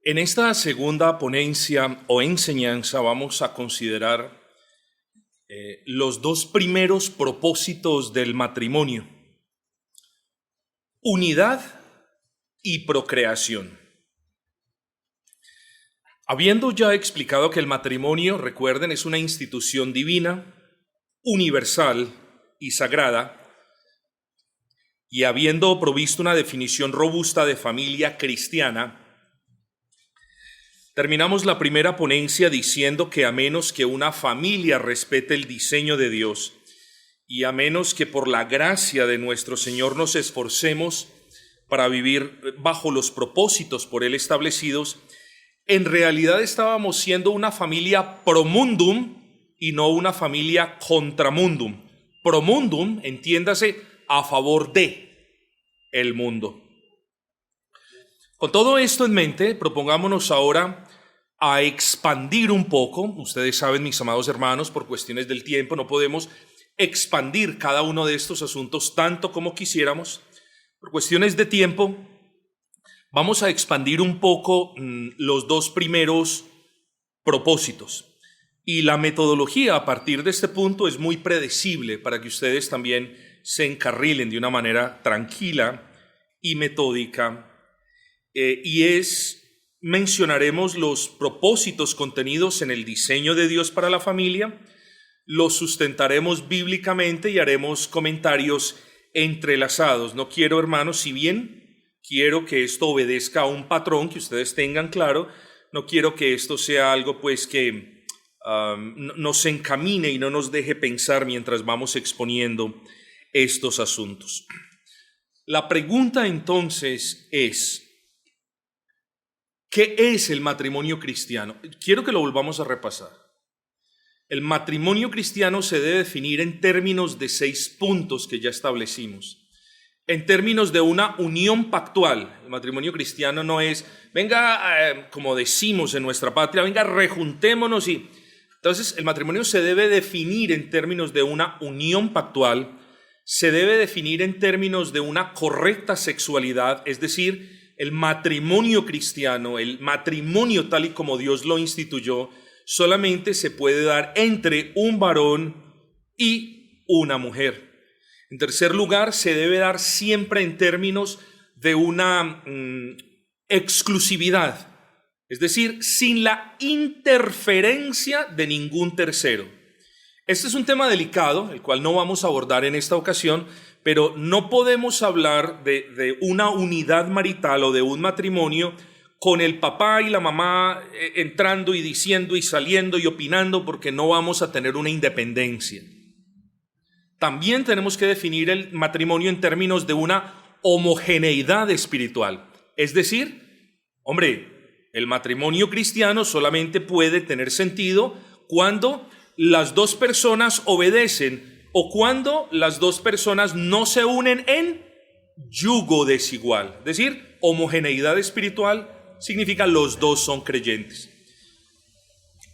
En esta segunda ponencia o enseñanza vamos a considerar los dos primeros propósitos del matrimonio: unidad y procreación. Habiendo ya explicado que el matrimonio, recuerden, es una institución divina, universal y sagrada, y habiendo provisto una definición robusta de familia cristiana, terminamos la primera ponencia diciendo que a menos que una familia respete el diseño de Dios y a menos que por la gracia de nuestro Señor nos esforcemos para vivir bajo los propósitos por Él establecidos, en realidad estábamos siendo una familia pro mundum y no una familia contra mundum. Pro mundum, entiéndase, a favor de el mundo. Con todo esto en mente, propongámonos ahora a expandir un poco. Ustedes saben, mis amados hermanos, por cuestiones del tiempo no podemos expandir cada uno de estos asuntos tanto como quisiéramos. Por cuestiones de tiempo, vamos a expandir un poco los dos primeros propósitos. Y la metodología a partir de este punto es muy predecible para que ustedes también se encarrilen de una manera tranquila y metódica. Mencionaremos los propósitos contenidos en el diseño de Dios para la familia, los sustentaremos bíblicamente y haremos comentarios entrelazados. No quiero, hermanos, si bien quiero que esto obedezca a un patrón que ustedes tengan claro, no quiero que esto sea algo pues que nos encamine y no nos deje pensar mientras vamos exponiendo estos asuntos. La pregunta entonces es: ¿qué es el matrimonio cristiano? Quiero que lo volvamos a repasar. El matrimonio cristiano se debe definir en términos de 6 puntos que ya establecimos. En términos de una unión pactual. El matrimonio cristiano no es, venga, como decimos en nuestra patria, venga, rejuntémonos y... Entonces, el matrimonio se debe definir en términos de una unión pactual, se debe definir en términos de una correcta sexualidad, es decir, el matrimonio cristiano, el matrimonio tal y como Dios lo instituyó, solamente se puede dar entre un varón y una mujer. En tercer lugar, se debe dar siempre en términos de una exclusividad, es decir, sin la interferencia de ningún tercero. Este es un tema delicado, el cual no vamos a abordar en esta ocasión, pero no podemos hablar de una unidad marital o de un matrimonio con el papá y la mamá entrando y diciendo y saliendo y opinando, porque no vamos a tener una independencia. También tenemos que definir el matrimonio en términos de una homogeneidad espiritual. Es decir, el matrimonio cristiano solamente puede tener sentido cuando las dos personas obedecen o cuando las dos personas no se unen en yugo desigual. Es decir, homogeneidad espiritual significa los dos son creyentes.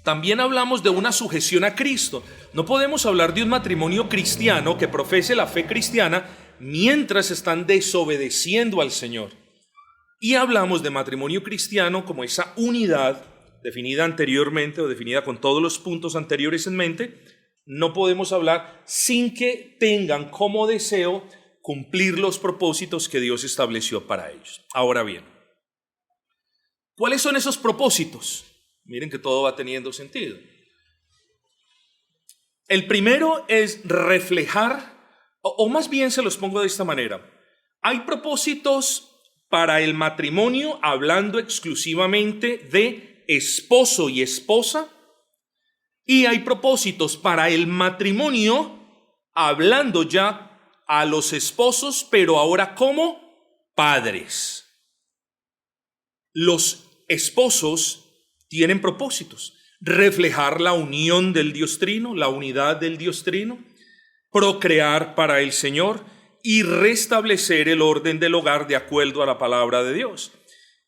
También hablamos de una sujeción a Cristo. No podemos hablar de un matrimonio cristiano que profese la fe cristiana mientras están desobedeciendo al Señor. Y hablamos de matrimonio cristiano como esa unidad definida anteriormente o definida con todos los puntos anteriores en mente. No podemos hablar sin que tengan como deseo cumplir los propósitos que Dios estableció para ellos. Ahora bien, ¿cuáles son esos propósitos? Miren que todo va teniendo sentido. El primero es reflejar, o más bien se los pongo de esta manera. Hay propósitos para el matrimonio hablando exclusivamente de esposo y esposa, y hay propósitos para el matrimonio hablando ya a los esposos, pero ahora como padres. Los esposos tienen propósitos: reflejar la unión del Dios Trino, la unidad del Dios Trino, procrear para el Señor y restablecer el orden del hogar de acuerdo a la palabra de Dios.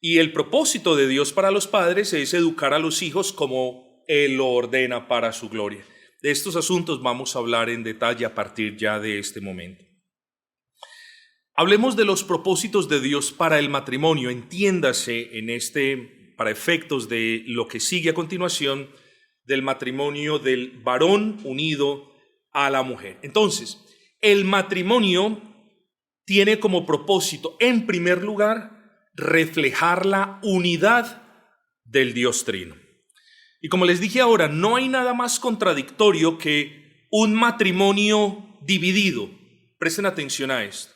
Y el propósito de Dios para los padres es educar a los hijos como Él lo ordena para su gloria. De estos asuntos vamos a hablar en detalle a partir ya de este momento. Hablemos de los propósitos de Dios para el matrimonio. Entiéndase en este para efectos de lo que sigue a continuación, del matrimonio del varón unido a la mujer. Entonces, el matrimonio tiene como propósito, en primer lugar, reflejar la unidad del Dios Trino. Y como les dije ahora, no hay nada más contradictorio que un matrimonio dividido. Presten atención a esto.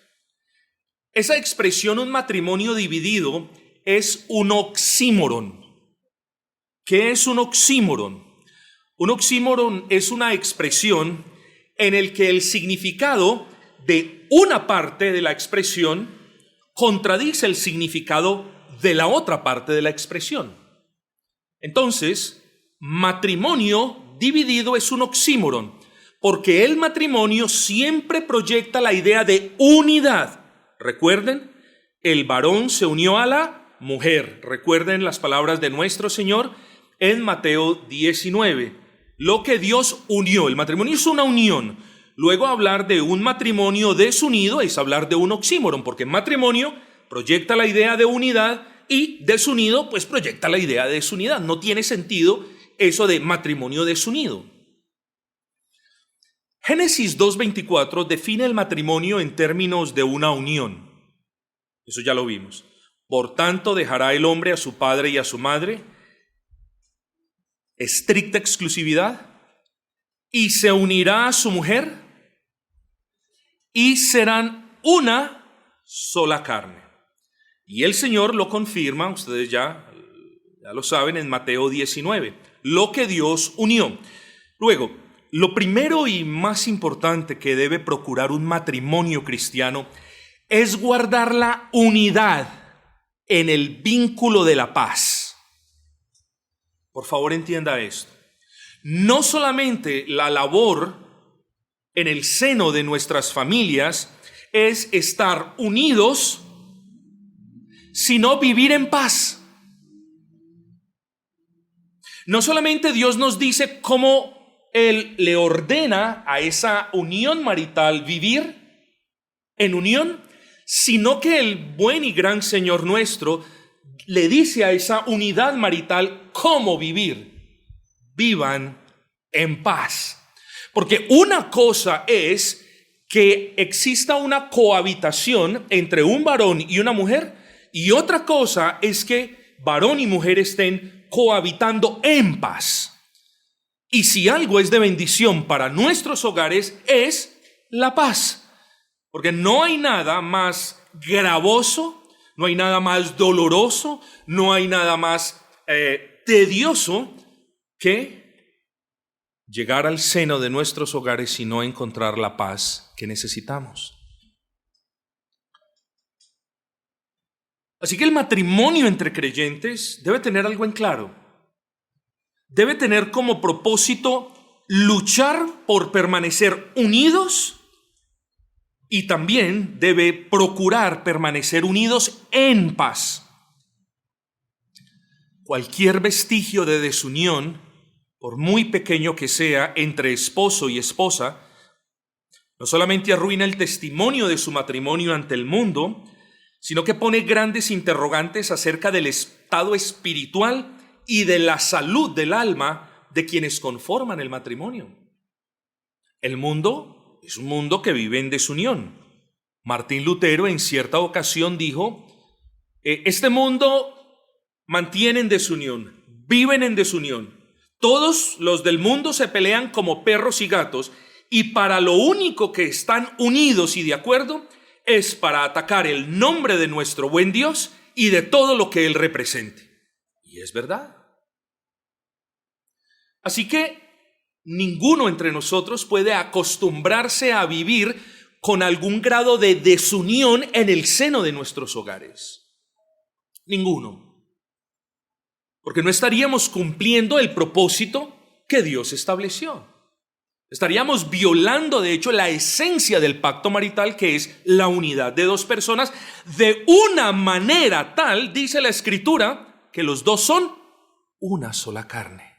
Esa expresión, un matrimonio dividido, es un oxímoron. ¿Qué es un oxímoron? Un oxímoron es una expresión en el que el significado de una parte de la expresión contradice el significado de la otra parte de la expresión. Entonces, matrimonio dividido es un oxímoron, porque el matrimonio siempre proyecta la idea de unidad. Recuerden, el varón se unió a la mujer. Recuerden las palabras de nuestro Señor en Mateo 19. Lo que Dios unió, el matrimonio es una unión. Luego hablar de un matrimonio desunido es hablar de un oxímoron, porque matrimonio proyecta la idea de unidad y desunido pues proyecta la idea de desunidad. No tiene sentido eso de matrimonio desunido. Génesis 2:24 define el matrimonio en términos de una unión. Eso ya lo vimos. Por tanto, dejará el hombre a su padre y a su madre, estricta exclusividad, y se unirá a su mujer, y serán una sola carne. Y el Señor lo confirma, ustedes ya lo saben, en Mateo 19, lo que Dios unió. Luego, lo primero y más importante que debe procurar un matrimonio cristiano es guardar la unidad en el vínculo de la paz. Por favor, entienda esto. No solamente la labor en el seno de nuestras familias es estar unidos, sino vivir en paz. No solamente Dios nos dice cómo Él le ordena a esa unión marital vivir en unión, sino que el buen y gran Señor nuestro le dice a esa unidad marital cómo vivir. Vivan en paz. Porque una cosa es que exista una cohabitación entre un varón y una mujer, y otra cosa es que varón y mujer estén cohabitando en paz. Y si algo es de bendición para nuestros hogares es la paz. Porque no hay nada más gravoso, no hay nada más doloroso, no hay nada más tedioso que llegar al seno de nuestros hogares y no encontrar la paz que necesitamos. Así que el matrimonio entre creyentes debe tener algo en claro. Debe tener como propósito luchar por permanecer unidos y también debe procurar permanecer unidos en paz. Cualquier vestigio de desunión, por muy pequeño que sea, entre esposo y esposa, no solamente arruina el testimonio de su matrimonio ante el mundo, sino que pone grandes interrogantes acerca del estado espiritual y de la salud del alma de quienes conforman el matrimonio. El mundo es un mundo que vive en desunión. Martín Lutero en cierta ocasión dijo, este mundo mantiene en desunión, viven en desunión. Todos los del mundo se pelean como perros y gatos, y para lo único que están unidos y de acuerdo es para atacar el nombre de nuestro buen Dios y de todo lo que Él represente. Y es verdad. Así que ninguno entre nosotros puede acostumbrarse a vivir con algún grado de desunión en el seno de nuestros hogares. Ninguno. Porque no estaríamos cumpliendo el propósito que Dios estableció. Estaríamos violando, de hecho, la esencia del pacto marital, que es la unidad de dos personas, de una manera tal, dice la Escritura, que los dos son una sola carne.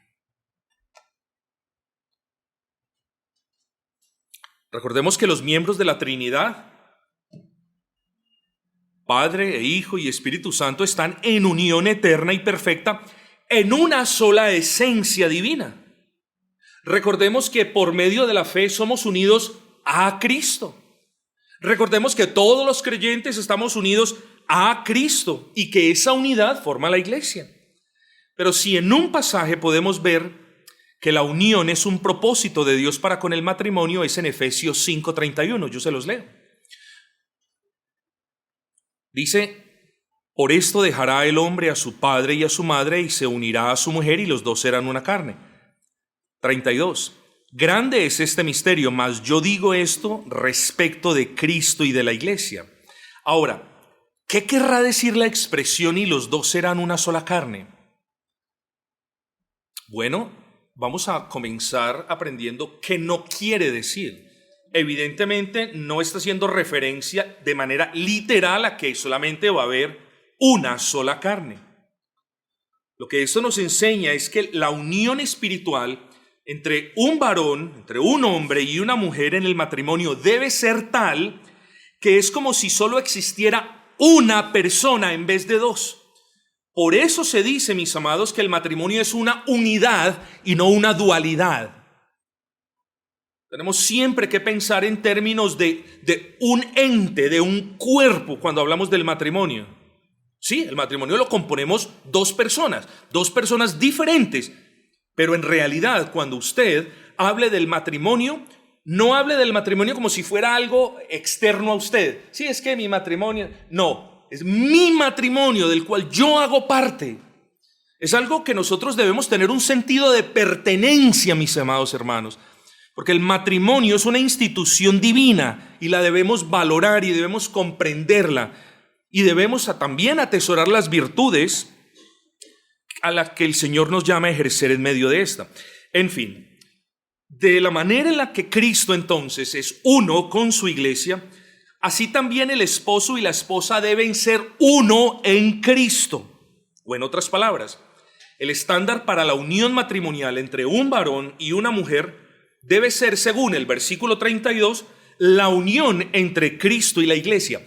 Recordemos que los miembros de la Trinidad, Padre e Hijo y Espíritu Santo están en unión eterna y perfecta en una sola esencia divina. Recordemos que por medio de la fe somos unidos a Cristo. Recordemos que todos los creyentes estamos unidos a Cristo y que esa unidad forma la iglesia. Pero si en un pasaje podemos ver que la unión es un propósito de Dios para con el matrimonio, es en Efesios 5:31. Yo se los leo. Dice: por esto dejará el hombre a su padre y a su madre y se unirá a su mujer y los dos serán una carne. 32. Grande es este misterio, mas yo digo esto respecto de Cristo y de la iglesia. Ahora, ¿qué querrá decir la expresión y los dos serán una sola carne? Bueno, vamos a comenzar aprendiendo qué no quiere decir. Evidentemente no está haciendo referencia de manera literal a que solamente va a haber una sola carne. Lo que esto nos enseña es que la unión espiritual entre un varón, entre un hombre y una mujer en el matrimonio debe ser tal que es como si solo existiera una persona en vez de dos. Por eso se dice, mis amados, que el matrimonio es una unidad y no una dualidad. Tenemos siempre que pensar en términos de un ente, de un cuerpo cuando hablamos del matrimonio. Sí, el matrimonio lo componemos dos personas diferentes. Pero en realidad, cuando usted hable del matrimonio, no hable del matrimonio como si fuera algo externo a usted. Sí, es que mi matrimonio... No, es mi matrimonio del cual yo hago parte. Es algo que nosotros debemos tener un sentido de pertenencia, mis amados hermanos. Porque el matrimonio es una institución divina y la debemos valorar y debemos comprenderla. Y debemos también atesorar las virtudes a la que el Señor nos llama a ejercer en medio de esta. En fin, de la manera en la que Cristo entonces es uno con su iglesia, así también el esposo y la esposa deben ser uno en Cristo. O en otras palabras, el estándar para la unión matrimonial entre un varón y una mujer debe ser, según el versículo 32, la unión entre Cristo y la iglesia.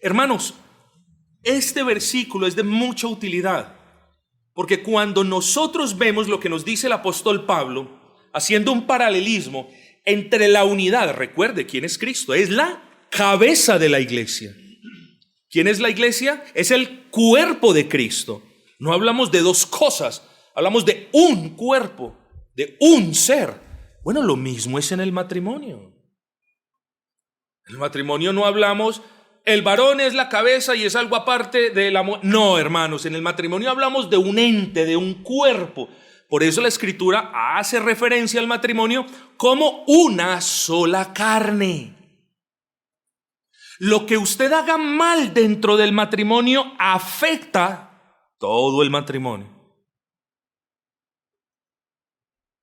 Hermanos, este versículo es de mucha utilidad. Porque cuando nosotros vemos lo que nos dice el apóstol Pablo, haciendo un paralelismo entre la unidad, recuerde quién es Cristo, es la cabeza de la iglesia. ¿Quién es la iglesia? Es el cuerpo de Cristo. No hablamos de dos cosas, hablamos de un cuerpo, de un ser. Bueno, lo mismo es en el matrimonio. En el matrimonio no hablamos... El varón es la cabeza y es algo aparte de la mujer. No, hermanos, en el matrimonio hablamos de un ente, de un cuerpo. Por eso la Escritura hace referencia al matrimonio como una sola carne. Lo que usted haga mal dentro del matrimonio afecta todo el matrimonio.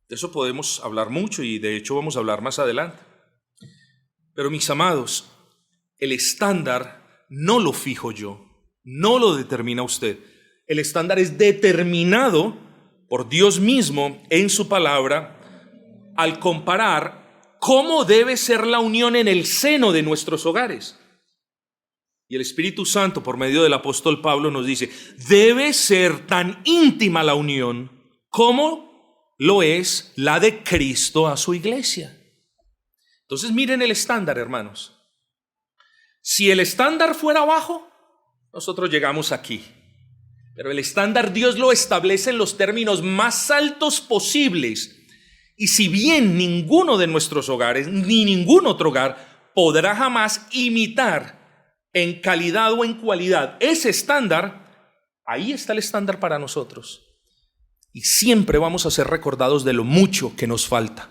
De eso podemos hablar mucho y de hecho vamos a hablar más adelante. Pero mis amados, el estándar no lo fijo yo, no lo determina usted. El estándar es determinado por Dios mismo en su palabra al comparar cómo debe ser la unión en el seno de nuestros hogares. Y el Espíritu Santo, por medio del apóstol Pablo, nos dice, debe ser tan íntima la unión como lo es la de Cristo a su iglesia. Entonces miren el estándar, hermanos. Si el estándar fuera bajo, nosotros llegamos aquí. Pero el estándar Dios lo establece en los términos más altos posibles. Y si bien ninguno de nuestros hogares, ni ningún otro hogar, podrá jamás imitar en calidad o en cualidad ese estándar, ahí está el estándar para nosotros. Y siempre vamos a ser recordados de lo mucho que nos falta.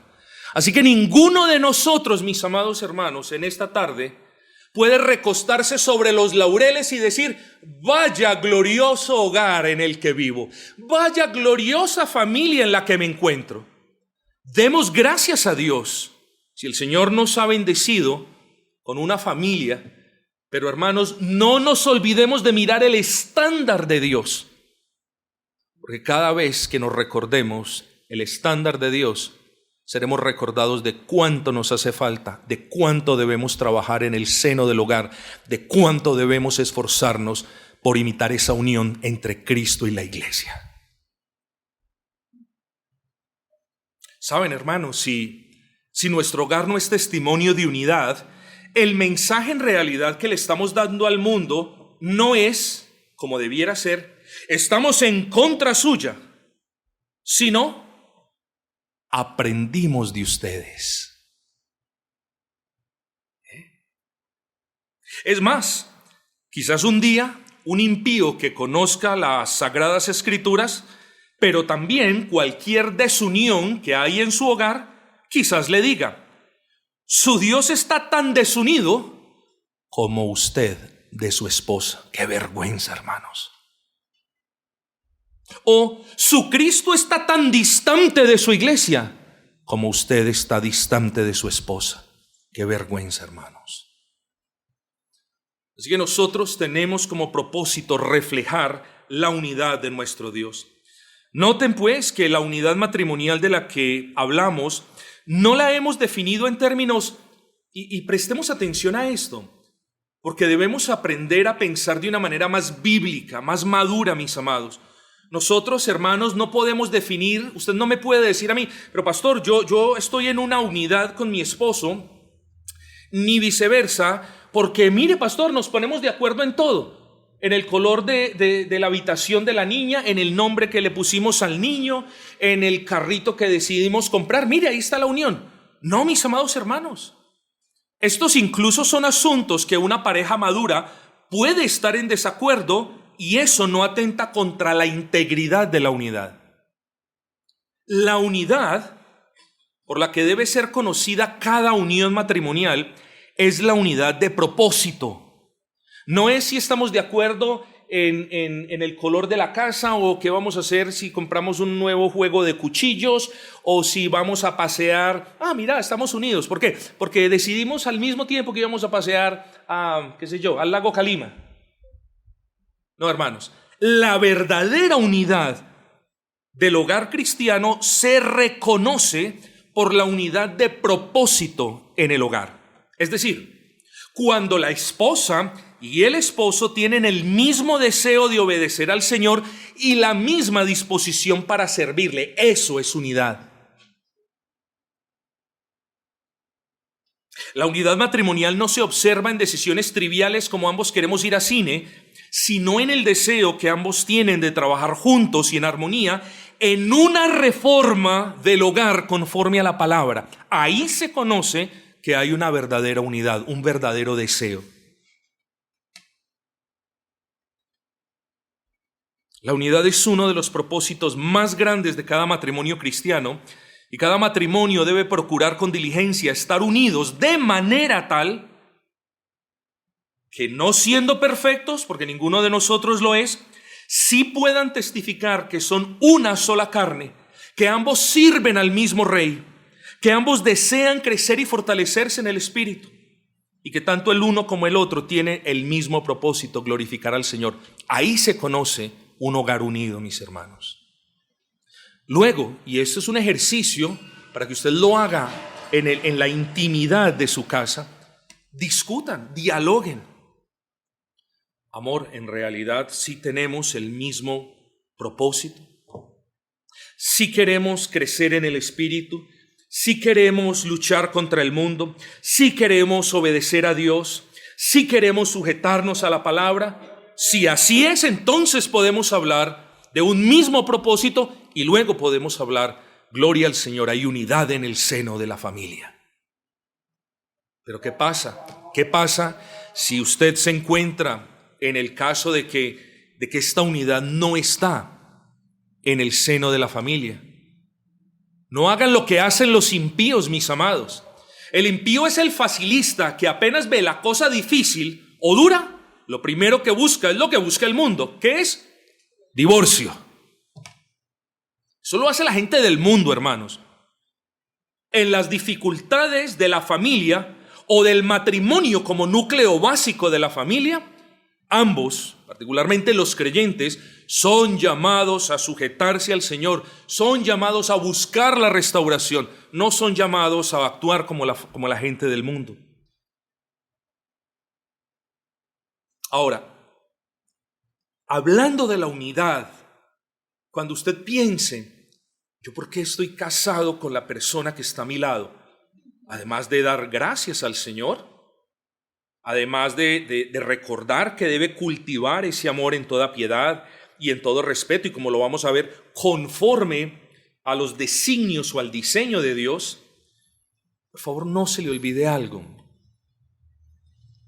Así que ninguno de nosotros, mis amados hermanos, en esta tarde puede recostarse sobre los laureles y decir, vaya glorioso hogar en el que vivo, vaya gloriosa familia en la que me encuentro. Demos gracias a Dios si el Señor nos ha bendecido con una familia, pero hermanos, no nos olvidemos de mirar el estándar de Dios, porque cada vez que nos recordemos el estándar de Dios, seremos recordados de cuánto nos hace falta, de cuánto debemos trabajar en el seno del hogar, de cuánto debemos esforzarnos por imitar esa unión entre Cristo y la iglesia. Saben, hermanos, si nuestro hogar no es testimonio de unidad, el mensaje en realidad que le estamos dando al mundo no es, como debiera ser, estamos en contra suya, sino aprendimos de ustedes. Es más, quizás un día un impío que conozca las Sagradas Escrituras, pero también cualquier desunión que hay en su hogar, quizás le diga, su Dios está tan desunido como usted de su esposa. ¡Qué vergüenza, hermanos! O su Cristo está tan distante de su iglesia como usted está distante de su esposa. ¡Qué vergüenza, hermanos! Así que nosotros tenemos como propósito reflejar la unidad de nuestro Dios. Noten pues que la unidad matrimonial de la que hablamos no la hemos definido en términos, y prestemos atención a esto, porque debemos aprender a pensar de una manera más bíblica, más madura, mis amados. Nosotros, hermanos, no podemos definir, usted no me puede decir a mí, pero pastor, yo estoy en una unidad con mi esposo, ni viceversa, porque mire, pastor, nos ponemos de acuerdo en todo. En el color de la habitación de la niña, en el nombre que le pusimos al niño, en el carrito que decidimos comprar. Mire, ahí está la unión. No, mis amados hermanos. Estos incluso son asuntos que una pareja madura puede estar en desacuerdo y eso no atenta contra la integridad de la unidad. La unidad por la que debe ser conocida cada unión matrimonial es la unidad de propósito. No es si estamos de acuerdo en el color de la casa o qué vamos a hacer si compramos un nuevo juego de cuchillos o si vamos a pasear. Mira, estamos unidos. ¿Por qué? Porque decidimos al mismo tiempo que íbamos a pasear al lago Calima. No, hermanos, la verdadera unidad del hogar cristiano se reconoce por la unidad de propósito en el hogar. Es decir, cuando la esposa y el esposo tienen el mismo deseo de obedecer al Señor y la misma disposición para servirle. Eso es unidad. La unidad matrimonial no se observa en decisiones triviales como ambos queremos ir a cine, sino en el deseo que ambos tienen de trabajar juntos y en armonía en una reforma del hogar conforme a la palabra. Ahí se conoce que hay una verdadera unidad, un verdadero deseo. La unidad es uno de los propósitos más grandes de cada matrimonio cristiano y cada matrimonio debe procurar con diligencia estar unidos de manera tal que no siendo perfectos, porque ninguno de nosotros lo es, sí puedan testificar que son una sola carne, que ambos sirven al mismo Rey, que ambos desean crecer y fortalecerse en el Espíritu y que tanto el uno como el otro tienen el mismo propósito, glorificar al Señor. Ahí se conoce un hogar unido, mis hermanos. Luego, y esto es un ejercicio para que usted lo haga en la intimidad de su casa, discutan, dialoguen. Amor, en realidad sí tenemos el mismo propósito. Sí queremos crecer en el Espíritu, sí queremos luchar contra el mundo, sí queremos obedecer a Dios, sí queremos sujetarnos a la palabra. Si así es, entonces podemos hablar de un mismo propósito y luego podemos hablar, gloria al Señor, hay unidad en el seno de la familia. Pero ¿qué pasa? ¿Qué pasa si usted se encuentra en el caso de que esta unidad no está en el seno de la familia? No hagan lo que hacen los impíos, mis amados. El impío es el facilista que apenas ve la cosa difícil o dura, lo primero que busca es lo que busca el mundo. ¿Qué es? Divorcio. Eso lo hace la gente del mundo, hermanos. En las dificultades de la familia o del matrimonio como núcleo básico de la familia, ambos, particularmente los creyentes, son llamados a sujetarse al Señor, son llamados a buscar la restauración, no son llamados a actuar como la gente del mundo. Ahora, hablando de la unidad, cuando usted piense, ¿yo por qué estoy casado con la persona que está a mi lado? Además de dar gracias al Señor, además de recordar que debe cultivar ese amor en toda piedad y en todo respeto, y como lo vamos a ver, conforme a los designios o al diseño de Dios, por favor no se le olvide algo.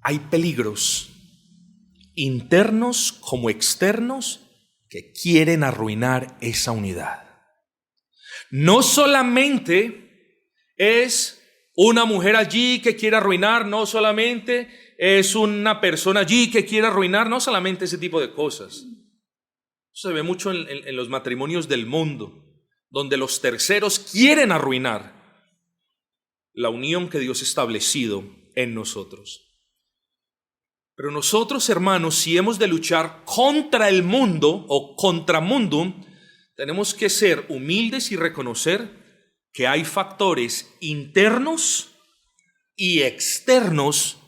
Hay peligros internos como externos que quieren arruinar esa unidad. No solamente es una mujer allí que quiere arruinar, no solamente es una persona allí que quiere arruinar, no solamente ese tipo de cosas. Eso se ve mucho en los matrimonios del mundo, donde los terceros quieren arruinar la unión que Dios ha establecido en nosotros. Pero nosotros, hermanos, si hemos de luchar contra el mundo o contra mundo, tenemos que ser humildes y reconocer que hay factores internos y externos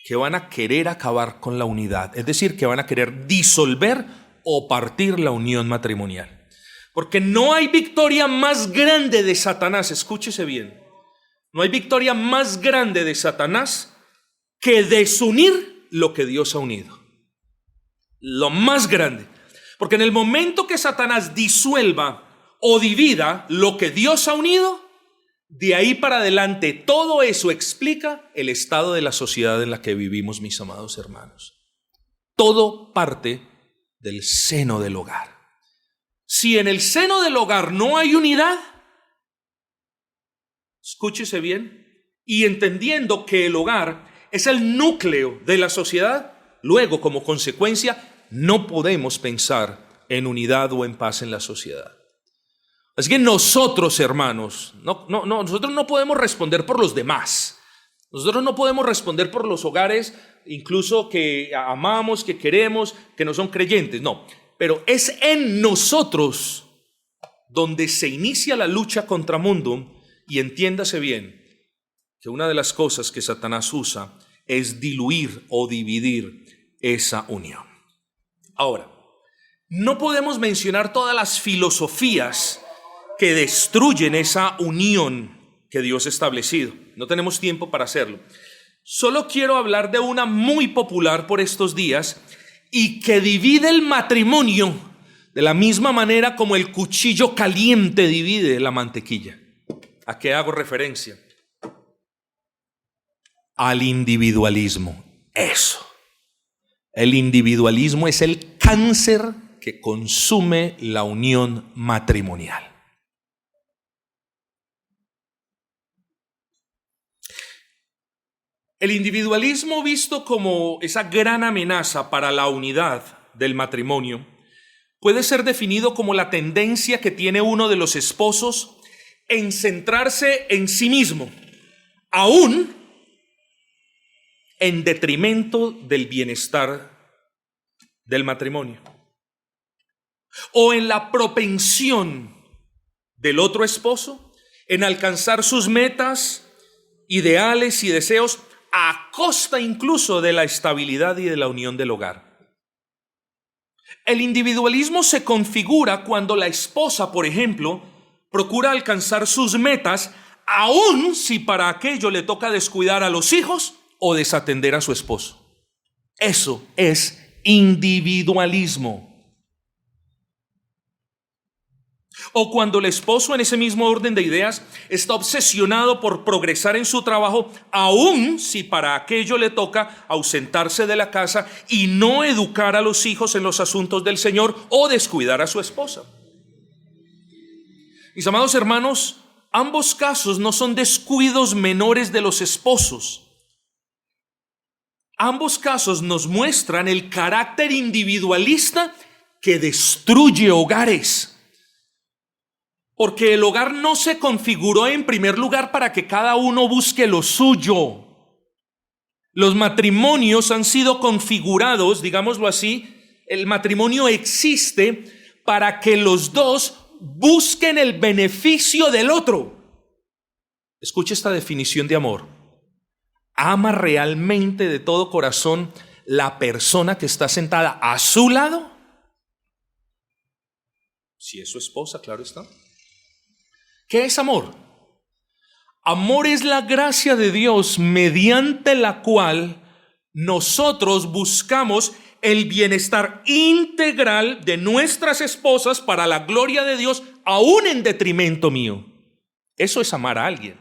que van a querer acabar con la unidad, es decir, que van a querer disolver o partir la unión matrimonial. Porque no hay victoria más grande de Satanás, escúchese bien, no hay victoria más grande de Satanás que desunir lo que Dios ha unido. Lo más grande. Porque en el momento que Satanás disuelva o divida lo que Dios ha unido, de ahí para adelante todo eso explica el estado de la sociedad en la que vivimos, mis amados hermanos. Todo parte del seno del hogar. Si en el seno del hogar no hay unidad, escúchese bien, y entendiendo que el hogar es el núcleo de la sociedad, luego como consecuencia no podemos pensar en unidad o en paz en la sociedad. Así que nosotros, hermanos, nosotros no podemos responder por los demás. Nosotros no podemos responder por los hogares, incluso que amamos, que queremos, que no son creyentes, no. Pero es en nosotros donde se inicia la lucha contra mundo, y entiéndase bien que una de las cosas que Satanás usa es diluir o dividir esa unión. Ahora, no podemos mencionar todas las filosofías que destruyen esa unión que Dios ha establecido. No tenemos tiempo para hacerlo. Solo quiero hablar de una muy popular por estos días y que divide el matrimonio de la misma manera como el cuchillo caliente divide la mantequilla. ¿A qué hago referencia? Al individualismo. Eso. El individualismo es el cáncer que consume la unión matrimonial. El individualismo, visto como esa gran amenaza para la unidad del matrimonio, puede ser definido como la tendencia que tiene uno de los esposos en centrarse en sí mismo, aún en detrimento del bienestar del matrimonio, o en la propensión del otro esposo en alcanzar sus metas, ideales y deseos a costa incluso de la estabilidad y de la unión del hogar. El individualismo se configura cuando la esposa, por ejemplo, procura alcanzar sus metas, aun si para aquello le toca descuidar a los hijos o desatender a su esposo. Eso es individualismo. O cuando el esposo, en ese mismo orden de ideas, está obsesionado por progresar en su trabajo, aun si para aquello le toca ausentarse de la casa y no educar a los hijos en los asuntos del Señor o descuidar a su esposa. Mis amados hermanos, ambos casos no son descuidos menores de los esposos. Ambos casos nos muestran el carácter individualista que destruye hogares. Porque el hogar no se configuró en primer lugar para que cada uno busque lo suyo. Los matrimonios han sido configurados, digámoslo así, el matrimonio existe para que los dos busquen el beneficio del otro. Escuche esta definición de amor. Ama realmente de todo corazón la persona que está sentada a su lado. Si es su esposa, claro está. ¿Qué es amor? Amor es la gracia de Dios mediante la cual nosotros buscamos el bienestar integral de nuestras esposas para la gloria de Dios, aún en detrimento mío. Eso es amar a alguien.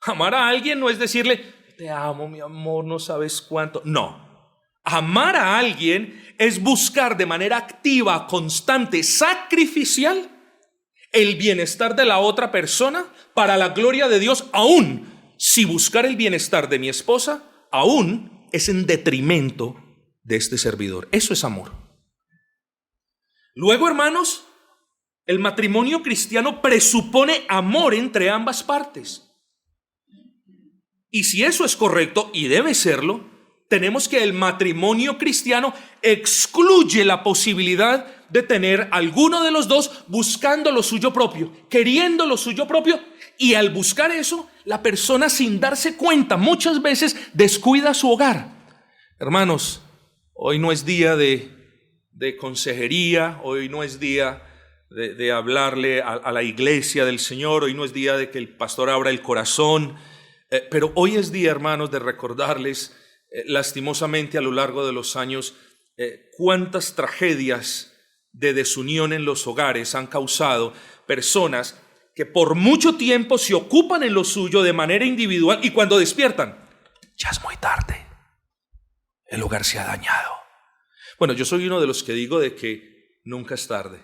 Amar a alguien no es decirle, te amo, mi amor, no sabes cuánto. No. Amar a alguien es buscar de manera activa, constante, sacrificial, el bienestar de la otra persona para la gloria de Dios, aún si buscar el bienestar de mi esposa, aún es en detrimento de este servidor. Eso es amor. Luego, hermanos, el matrimonio cristiano presupone amor entre ambas partes. Y si eso es correcto, y debe serlo, tenemos que el matrimonio cristiano excluye la posibilidad de tener alguno de los dos buscando lo suyo propio, queriendo lo suyo propio, y al buscar eso, la persona sin darse cuenta muchas veces descuida su hogar. Hermanos, hoy no es día de consejería, hoy no es día de hablarle a la iglesia del Señor, hoy no es día de que el pastor abra el corazón, pero hoy es día, hermanos, de recordarles lastimosamente a lo largo de los años cuántas tragedias de desunión en los hogares han causado personas que por mucho tiempo se ocupan en lo suyo de manera individual y cuando despiertan, ya es muy tarde, el hogar se ha dañado. Bueno, yo soy uno de los que digo de que nunca es tarde,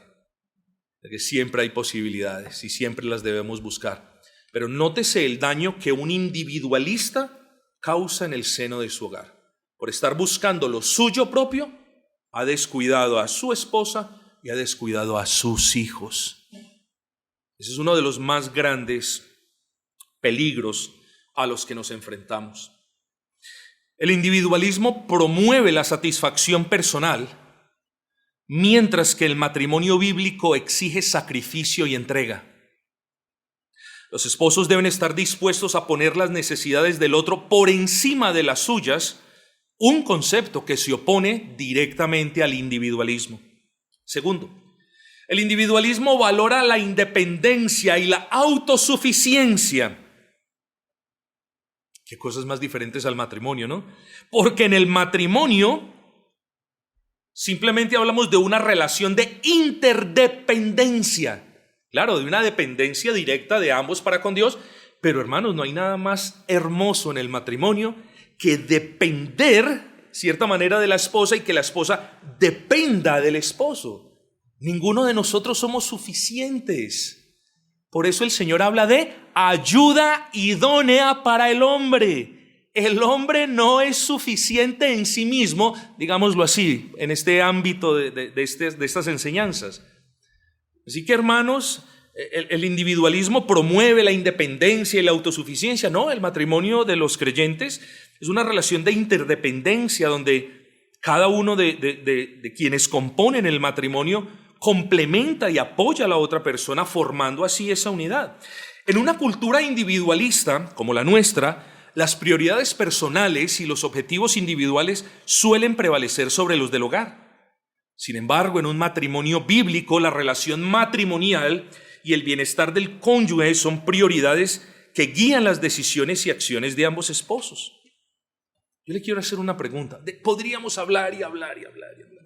de que siempre hay posibilidades y siempre las debemos buscar. Pero nótese el daño que un individualista causa en el seno de su hogar. Por estar buscando lo suyo propio, ha descuidado a su esposa y ha descuidado a sus hijos. Ese es uno de los más grandes peligros a los que nos enfrentamos. El individualismo promueve la satisfacción personal, mientras que el matrimonio bíblico exige sacrificio y entrega. Los esposos deben estar dispuestos a poner las necesidades del otro por encima de las suyas, un concepto que se opone directamente al individualismo. Segundo, el individualismo valora la independencia y la autosuficiencia. Qué cosas más diferentes al matrimonio, ¿no? Porque en el matrimonio simplemente hablamos de una relación de interdependencia. Claro, de una dependencia directa de ambos para con Dios, pero hermanos, no hay nada más hermoso en el matrimonio que depender, cierta manera, de la esposa y que la esposa dependa del esposo. Ninguno de nosotros somos suficientes. Por eso el Señor habla de ayuda idónea para el hombre. El hombre no es suficiente en sí mismo, digámoslo así, en este ámbito de estas enseñanzas. Así que, hermanos, el individualismo promueve la independencia y la autosuficiencia. No, el matrimonio de los creyentes es una relación de interdependencia donde cada uno de quienes componen el matrimonio complementa y apoya a la otra persona, formando así esa unidad. En una cultura individualista como la nuestra, las prioridades personales y los objetivos individuales suelen prevalecer sobre los del hogar. Sin embargo, en un matrimonio bíblico, la relación matrimonial y el bienestar del cónyuge son prioridades que guían las decisiones y acciones de ambos esposos. Yo le quiero hacer una pregunta. Podríamos hablar y hablar y hablar y hablar.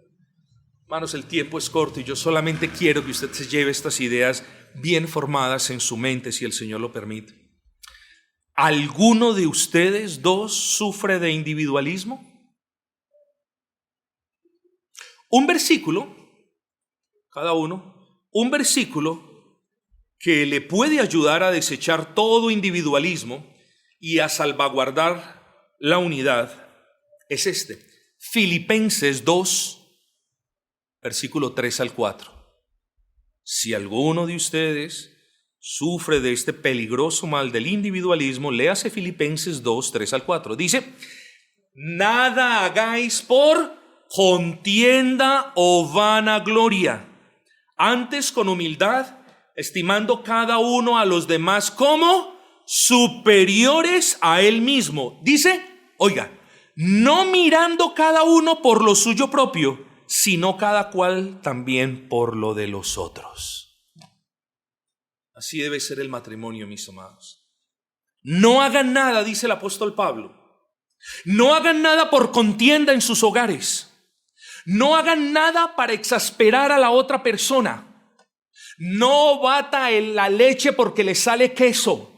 Hermanos, el tiempo es corto y yo solamente quiero que usted se lleve estas ideas bien formadas en su mente, si el Señor lo permite. ¿Alguno de ustedes dos sufre de individualismo? Un versículo, cada uno, un versículo que le puede ayudar a desechar todo individualismo y a salvaguardar la unidad es este. Filipenses 2, versículo 3 al 4. Si alguno de ustedes sufre de este peligroso mal del individualismo, léase Filipenses 2, 3 al 4. Dice: Nada hagáis por contienda o vanagloria, antes con humildad, estimando cada uno a los demás como superiores a él mismo. Dice, oiga, no mirando cada uno por lo suyo propio, sino cada cual también por lo de los otros. Así debe ser el matrimonio, mis amados. No hagan nada, dice el apóstol Pablo. No hagan nada por contienda en sus hogares. No hagan nada para exasperar a la otra persona. No bata la leche porque le sale queso.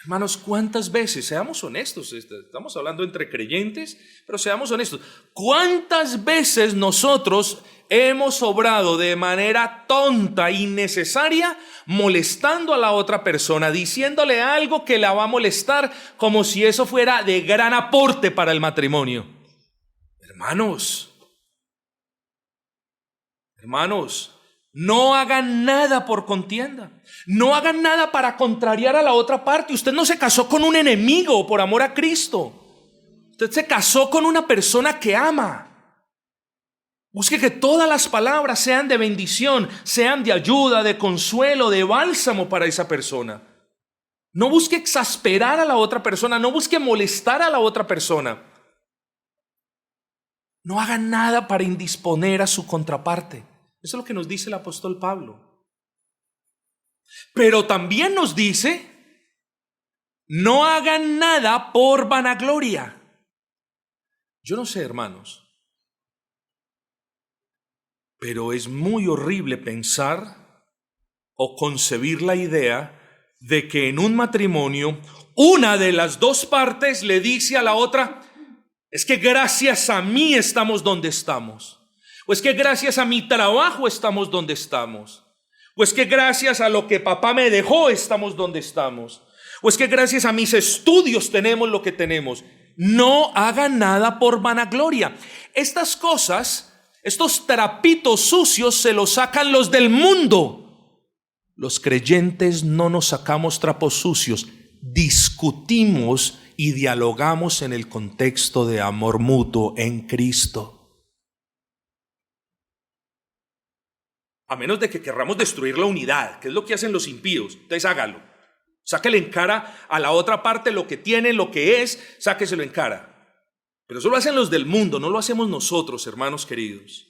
Hermanos, ¿cuántas veces? Seamos honestos, estamos hablando entre creyentes, pero seamos honestos. ¿Cuántas veces nosotros hemos obrado de manera tonta, innecesaria, molestando a la otra persona, diciéndole algo que la va a molestar como si eso fuera de gran aporte para el matrimonio? Hermanos, no hagan nada por contienda. No hagan nada para contrariar a la otra parte. Usted no se casó con un enemigo por amor a Cristo. Usted se casó con una persona que ama. Busque que todas las palabras sean de bendición, sean de ayuda, de consuelo, de bálsamo para esa persona. No busque exasperar a la otra persona, no busque molestar a la otra persona. No hagan nada para indisponer a su contraparte. Eso es lo que nos dice el apóstol Pablo. Pero también nos dice, no hagan nada por vanagloria. Yo no sé, hermanos, pero es muy horrible pensar o concebir la idea de que en un matrimonio una de las dos partes le dice a la otra, es que gracias a mí estamos donde estamos. O es que gracias a mi trabajo estamos donde estamos. O es que gracias a lo que papá me dejó estamos donde estamos. O es que gracias a mis estudios tenemos lo que tenemos. No hagan nada por vanagloria. Estas cosas, estos trapitos sucios se los sacan los del mundo. Los creyentes no nos sacamos trapos sucios. Discutimos y dialogamos en el contexto de amor mutuo en Cristo. A menos de que querramos destruir la unidad, que es lo que hacen los impíos. Entonces hágalo. Sáquele en cara a la otra parte lo que tiene, lo que es, sáqueselo en cara. Pero eso lo hacen los del mundo, no lo hacemos nosotros, hermanos queridos.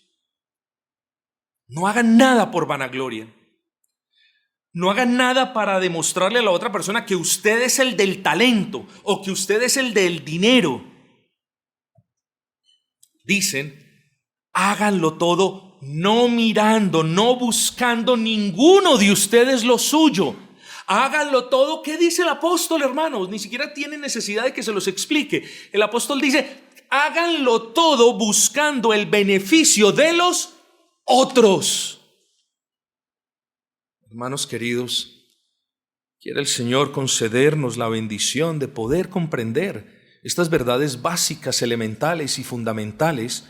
No hagan nada por vanagloria. No hagan nada para demostrarle a la otra persona que usted es el del talento o que usted es el del dinero. Dicen, háganlo todo no mirando, no buscando ninguno de ustedes lo suyo. Háganlo todo. ¿Qué dice el apóstol, hermanos? Ni siquiera tiene necesidad de que se los explique. El apóstol dice, háganlo todo buscando el beneficio de los otros. Hermanos queridos, quiere el Señor concedernos la bendición de poder comprender estas verdades básicas, elementales y fundamentales,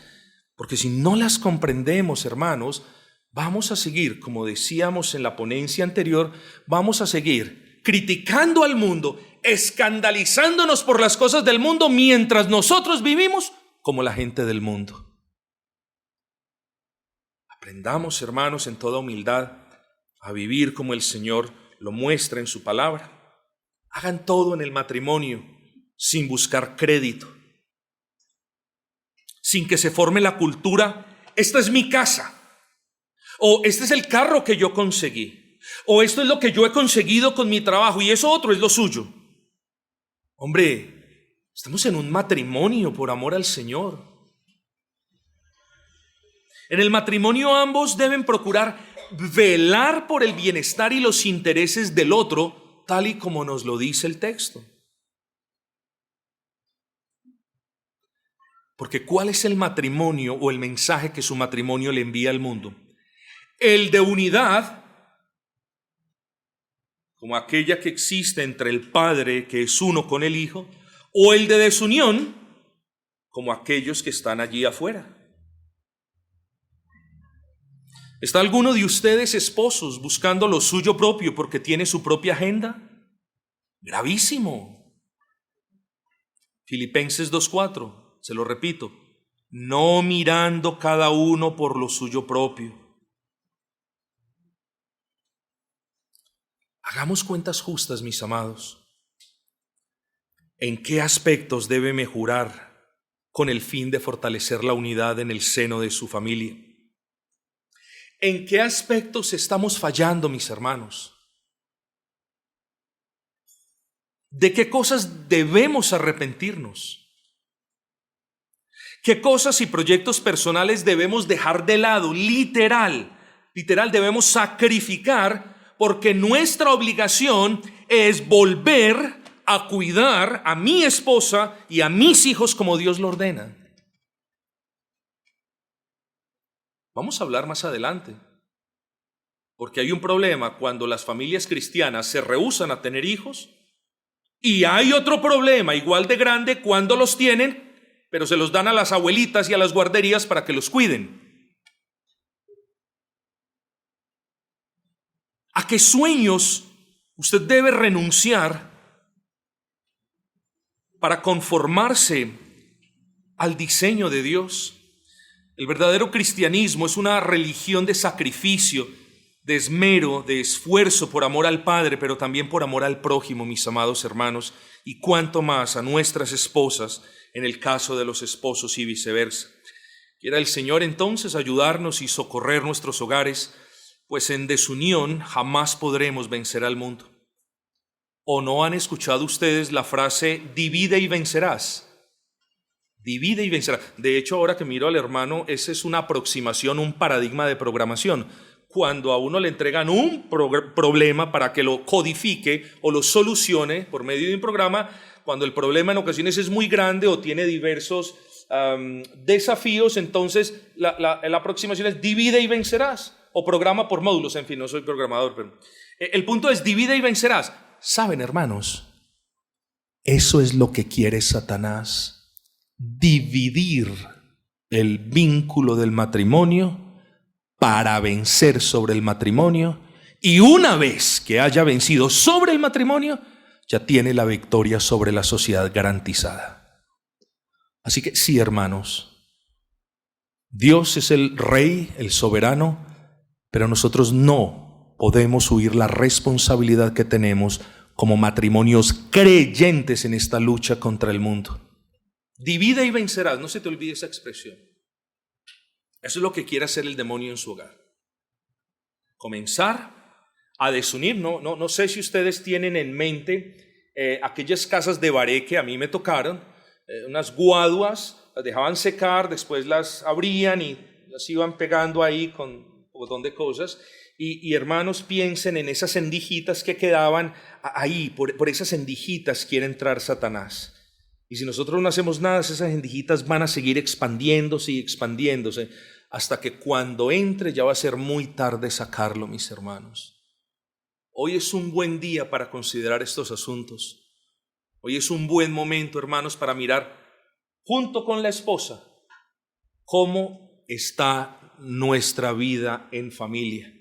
porque si no las comprendemos, hermanos, vamos a seguir, como decíamos en la ponencia anterior, vamos a seguir criticando al mundo, escandalizándonos por las cosas del mundo, mientras nosotros vivimos como la gente del mundo. Aprendamos, hermanos, en toda humildad, a vivir como el Señor lo muestra en su palabra. Hagan todo en el matrimonio sin buscar crédito, sin que se forme la cultura, esta es mi casa, o este es el carro que yo conseguí, o esto es lo que yo he conseguido con mi trabajo y eso otro es lo suyo. Hombre, estamos en un matrimonio por amor al Señor. En el matrimonio ambos deben procurar velar por el bienestar y los intereses del otro, tal y como nos lo dice el texto. Porque ¿cuál es el matrimonio o el mensaje que su matrimonio le envía al mundo? El de unidad, como aquella que existe entre el Padre, que es uno con el Hijo, o el de desunión, como aquellos que están allí afuera. ¿Está alguno de ustedes, esposos, buscando lo suyo propio porque tiene su propia agenda? Gravísimo. Filipenses 2:4, se lo repito, no mirando cada uno por lo suyo propio. Hagamos cuentas justas, mis amados. ¿En qué aspectos debe mejorar con el fin de fortalecer la unidad en el seno de su familia? ¿En qué aspectos estamos fallando, mis hermanos? ¿De qué cosas debemos arrepentirnos? ¿Qué cosas y proyectos personales debemos dejar de lado? Literal, debemos sacrificar, porque nuestra obligación es volver a cuidar a mi esposa y a mis hijos como Dios lo ordena. Vamos a hablar más adelante, porque hay un problema cuando las familias cristianas se rehúsan a tener hijos, y hay otro problema igual de grande cuando los tienen, pero se los dan a las abuelitas y a las guarderías para que los cuiden. ¿A qué sueños usted debe renunciar para conformarse al diseño de Dios? El verdadero cristianismo es una religión de sacrificio, de esmero, de esfuerzo por amor al Padre, pero también por amor al prójimo, mis amados hermanos, y cuanto más a nuestras esposas, en el caso de los esposos y viceversa. Quiera el Señor entonces ayudarnos y socorrer nuestros hogares, pues en desunión jamás podremos vencer al mundo. ¿O no han escuchado ustedes la frase divide y vencerás? Divide y vencerás. De hecho, ahora que miro al hermano, esa es una aproximación, un paradigma de programación. Cuando a uno le entregan un problema para que lo codifique o lo solucione por medio de un programa, cuando el problema en ocasiones es muy grande o tiene diversos desafíos, entonces la aproximación es divide y vencerás, o programa por módulos. En fin, no soy programador, pero el punto es divide y vencerás. ¿Saben, hermanos? Eso es lo que quiere Satanás, dividir el vínculo del matrimonio para vencer sobre el matrimonio, y una vez que haya vencido sobre el matrimonio, ya tiene la victoria sobre la sociedad garantizada. Así que sí, hermanos, Dios es el Rey, el soberano, pero nosotros no podemos huir la responsabilidad que tenemos como matrimonios creyentes en esta lucha contra el mundo. Divide y vencerás, no se te olvide esa expresión. Eso es lo que quiere hacer el demonio en su hogar. Comenzar a desunir. No sé si ustedes tienen en mente aquellas casas de baré que a mí me tocaron, unas guaduas, las dejaban secar, después las abrían y las iban pegando ahí con un montón de cosas. Y hermanos, piensen en esas endijitas que quedaban ahí, por esas endijitas quiere entrar Satanás. Y si nosotros no hacemos nada, esas endijitas van a seguir expandiéndose y expandiéndose, hasta que cuando entre ya va a ser muy tarde sacarlo, mis hermanos. Hoy es un buen día para considerar estos asuntos. Hoy es un buen momento, hermanos, para mirar junto con la esposa cómo está nuestra vida en familia,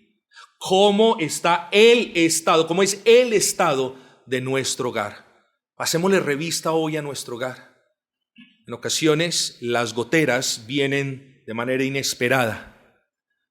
cómo está el estado, cómo es el estado de nuestro hogar. Pasémosle revista hoy a nuestro hogar. En ocasiones las goteras vienen de manera inesperada.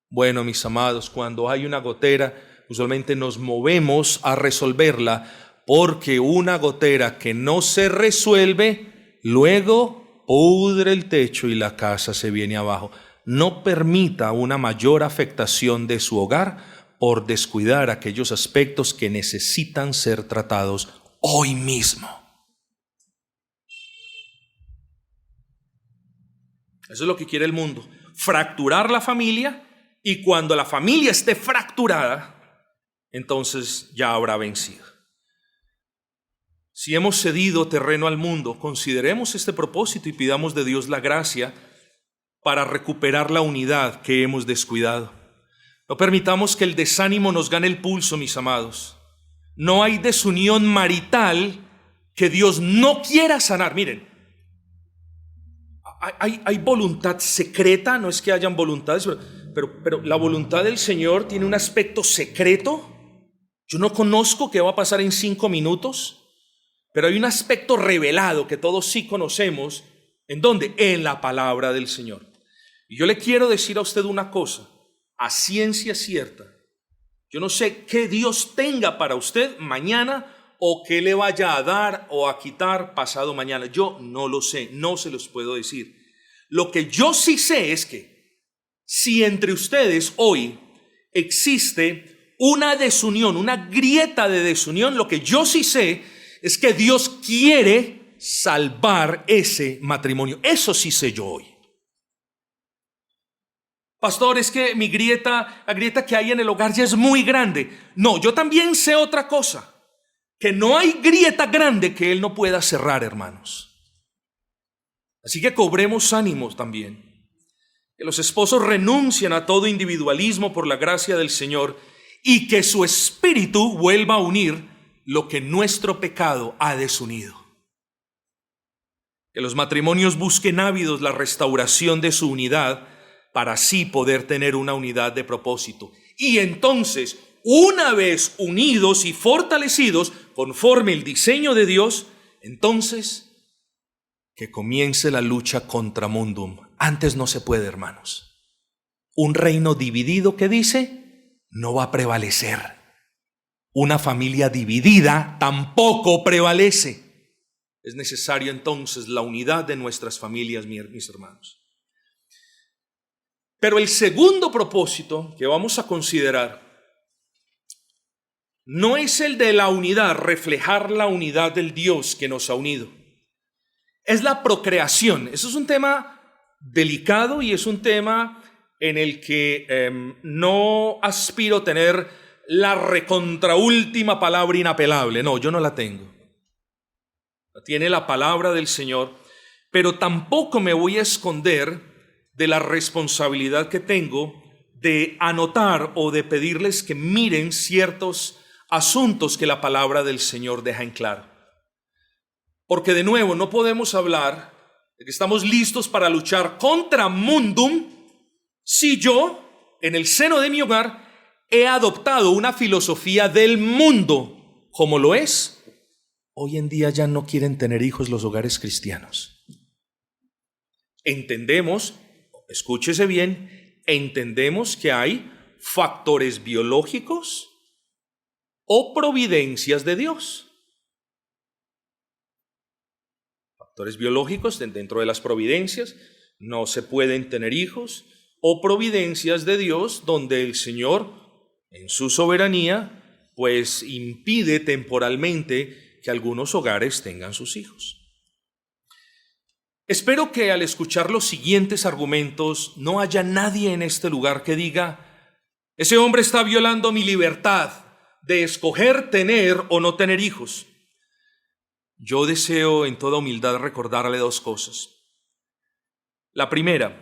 Bueno, mis amados, cuando hay una gotera, usualmente nos movemos a resolverla, porque una gotera que no se resuelve, luego pudre el techo y la casa se viene abajo. No permita una mayor afectación de su hogar por descuidar aquellos aspectos que necesitan ser tratados hoy mismo. Eso es lo que quiere el mundo, fracturar la familia, y cuando la familia esté fracturada, entonces ya habrá vencido. Si hemos cedido terreno al mundo, consideremos este propósito y pidamos de Dios la gracia para recuperar la unidad que hemos descuidado. No permitamos que el desánimo nos gane el pulso, mis amados. No hay desunión marital que Dios no quiera sanar. Miren, hay voluntad secreta, no es que hayan voluntades, pero la voluntad del Señor tiene un aspecto secreto. Yo no conozco qué va a pasar en 5 minutos. Pero hay un aspecto revelado que todos sí conocemos. ¿En dónde? En la palabra del Señor. Y yo le quiero decir a usted una cosa, a ciencia cierta. Yo no sé qué Dios tenga para usted mañana o qué le vaya a dar o a quitar pasado mañana. Yo no lo sé, no se los puedo decir. Lo que yo sí sé es que si entre ustedes hoy existe una desunión, una grieta de desunión, lo que yo sí sé es que Dios quiere salvar ese matrimonio. Eso sí sé yo hoy. Pastor, es que mi grieta, la grieta que hay en el hogar ya es muy grande. No, yo también sé otra cosa, que no hay grieta grande que Él no pueda cerrar, hermanos. Así que cobremos ánimos también. Que los esposos renuncien a todo individualismo por la gracia del Señor y que su espíritu vuelva a unir lo que nuestro pecado ha desunido. Que los matrimonios busquen ávidos la restauración de su unidad para así poder tener una unidad de propósito. Y entonces, una vez unidos y fortalecidos conforme el diseño de Dios, entonces que comience la lucha contra Mundum. Antes no se puede, hermanos. Un reino dividido, ¿qué dice? No va a prevalecer. Una familia dividida tampoco prevalece. Es necesario entonces la unidad de nuestras familias, mis hermanos. Pero el segundo propósito que vamos a considerar no es el de la unidad, reflejar la unidad del Dios que nos ha unido. Es la procreación. Eso es un tema delicado y es un tema en el que no aspiro a tener la recontraúltima palabra inapelable. No, yo no la tengo. La tiene la palabra del Señor, pero tampoco me voy a esconder de la responsabilidad que tengo de anotar o de pedirles que miren ciertos asuntos que la palabra del Señor deja en claro. Porque de nuevo no podemos hablar de que estamos listos para luchar contra Mundum si yo, en el seno de mi hogar, he adoptado una filosofía del mundo, como lo es. Hoy en día ya no quieren tener hijos los hogares cristianos. Entendemos, escúchese bien, entendemos que hay factores biológicos o providencias de Dios. Factores biológicos, dentro de las providencias, no se pueden tener hijos, o providencias de Dios donde el Señor, en su soberanía, pues impide temporalmente que algunos hogares tengan sus hijos. Espero que al escuchar los siguientes argumentos no haya nadie en este lugar que diga: ese hombre está violando mi libertad de escoger tener o no tener hijos. Yo deseo en toda humildad recordarle dos cosas. La primera,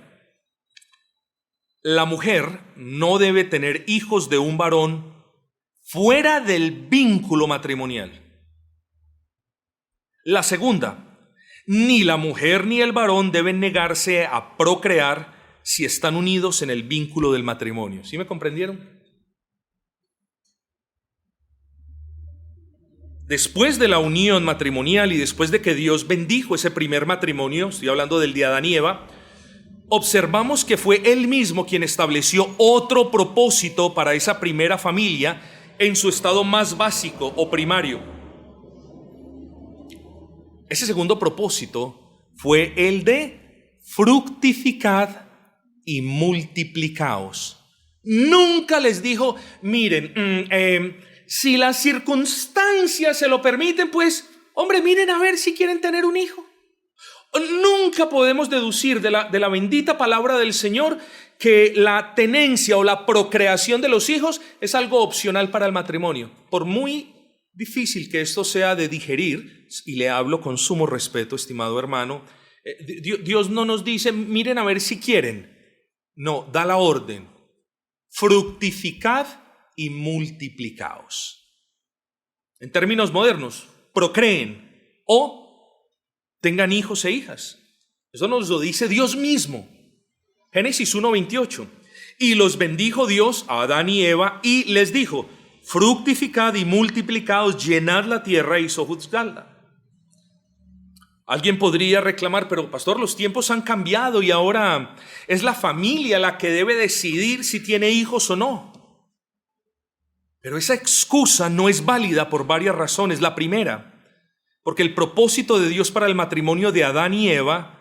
la mujer no debe tener hijos de un varón fuera del vínculo matrimonial. La segunda, ni la mujer ni el varón deben negarse a procrear si están unidos en el vínculo del matrimonio. ¿Sí me comprendieron? Después de la unión matrimonial y después de que Dios bendijo ese primer matrimonio, estoy hablando del de Adán y Eva, observamos que fue Él mismo quien estableció otro propósito para esa primera familia en su estado más básico o primario. Ese segundo propósito fue el de fructificad y multiplicaos. Nunca les dijo: miren, si las circunstancias se lo permiten, pues, hombre, miren a ver si quieren tener un hijo. Nunca podemos deducir de la bendita palabra del Señor que la tenencia o la procreación de los hijos es algo opcional para el matrimonio. Por muy difícil que esto sea de digerir, y le hablo con sumo respeto, estimado hermano, Dios no nos dice: miren a ver si quieren. No, da la orden: fructificad y multiplicaos. En términos modernos, procreen o tengan hijos e hijas. Eso nos lo dice Dios mismo. Génesis 1:28. Y los bendijo Dios a Adán y Eva y les dijo: fructificad y multiplicaos, llenad la tierra y sojuzgadla. Alguien podría reclamar, pero pastor, los tiempos han cambiado y ahora es la familia la que debe decidir si tiene hijos o no. Pero esa excusa no es válida por varias razones. La primera, porque el propósito de Dios para el matrimonio de Adán y Eva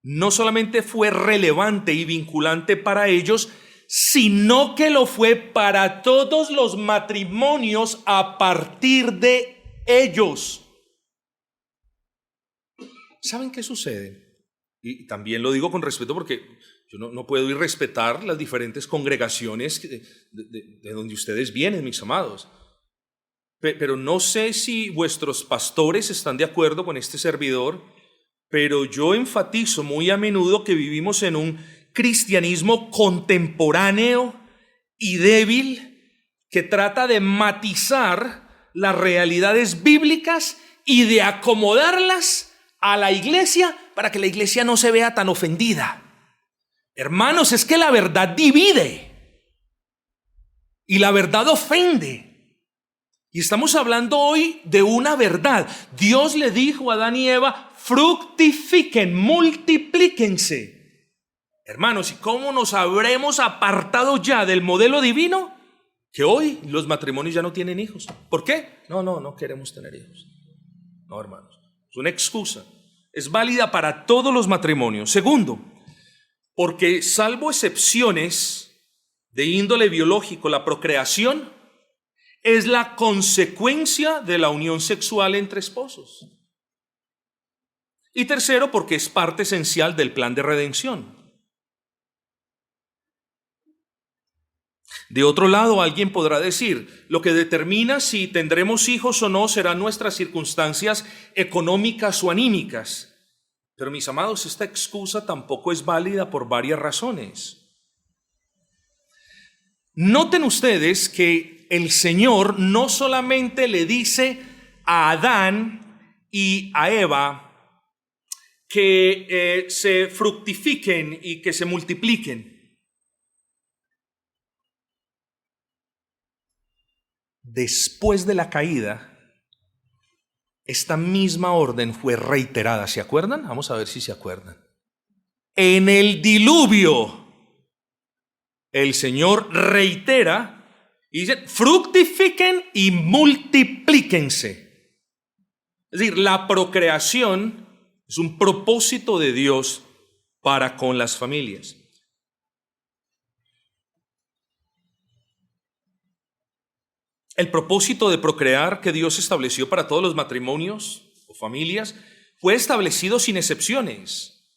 no solamente fue relevante y vinculante para ellos, sino que lo fue para todos los matrimonios a partir de ellos. ¿Saben qué sucede? Y también lo digo con respeto porque yo no puedo irrespetar las diferentes congregaciones de donde ustedes vienen, mis amados. Pero no sé si vuestros pastores están de acuerdo con este servidor, pero yo enfatizo muy a menudo que vivimos en un cristianismo contemporáneo y débil que trata de matizar las realidades bíblicas y de acomodarlas a la iglesia para que la iglesia no se vea tan ofendida. Hermanos, es que la verdad divide y la verdad ofende. Y estamos hablando hoy de una verdad. Dios le dijo a Adán y Eva: fructifiquen, multiplíquense. Hermanos, ¿y cómo nos habremos apartado ya del modelo divino? Que hoy los matrimonios ya no tienen hijos. ¿Por qué? No queremos tener hijos. No, hermanos, es una excusa. Es válida para todos los matrimonios. Segundo, porque salvo excepciones de índole biológico, la procreación es la consecuencia de la unión sexual entre esposos. Y tercero, porque es parte esencial del plan de redención. De otro lado, alguien podrá decir, lo que determina si tendremos hijos o no serán nuestras circunstancias económicas o anímicas. Pero mis amados, esta excusa tampoco es válida por varias razones. Noten ustedes que el Señor no solamente le dice a Adán y a Eva que se fructifiquen y que se multipliquen. Después de la caída, esta misma orden fue reiterada. ¿Se acuerdan? Vamos a ver si se acuerdan. En el diluvio, el Señor reitera y dice: fructifiquen y multiplíquense. Es decir, la procreación es un propósito de Dios para con las familias. El propósito de procrear que Dios estableció para todos los matrimonios o familias fue establecido sin excepciones.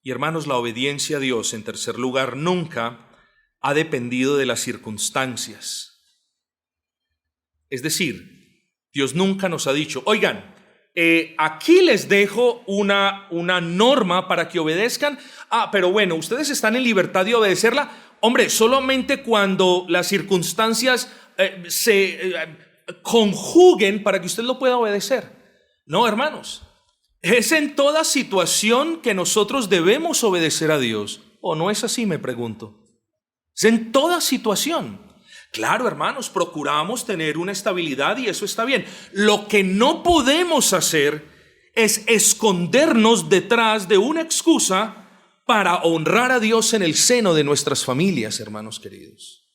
Y hermanos, la obediencia a Dios, en tercer lugar, nunca ha dependido de las circunstancias. Es decir, Dios nunca nos ha dicho: oigan, aquí les dejo una norma para que obedezcan. Pero bueno, ustedes están en libertad de obedecerla. Hombre, solamente cuando las circunstancias se conjuguen para que usted lo pueda obedecer. No, hermanos, es en toda situación que nosotros debemos obedecer a Dios. ¿O no es así, me pregunto? Es en toda situación. Claro, hermanos, procuramos tener una estabilidad y eso está bien. Lo que no podemos hacer es escondernos detrás de una excusa para honrar a Dios en el seno de nuestras familias, hermanos queridos.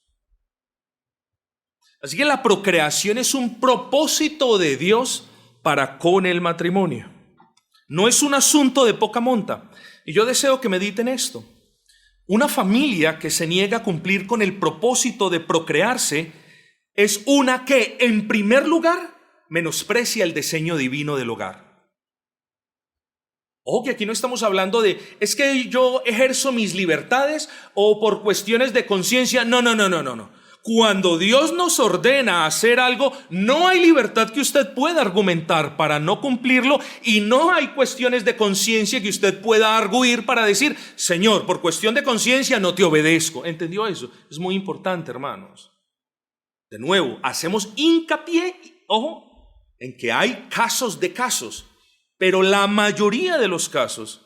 Así que la procreación es un propósito de Dios para con el matrimonio. No es un asunto de poca monta. Y yo deseo que mediten esto. Una familia que se niega a cumplir con el propósito de procrearse es una que, en primer lugar, menosprecia el diseño divino del hogar. Ojo, que aquí no estamos hablando de, es que yo ejerzo mis libertades o por cuestiones de conciencia. No. Cuando Dios nos ordena hacer algo, no hay libertad que usted pueda argumentar para no cumplirlo y no hay cuestiones de conciencia que usted pueda arguir para decir: Señor, por cuestión de conciencia no te obedezco. ¿Entendió eso? Es muy importante, hermanos. De nuevo, hacemos hincapié, ojo, en que hay casos de casos. Pero la mayoría de los casos,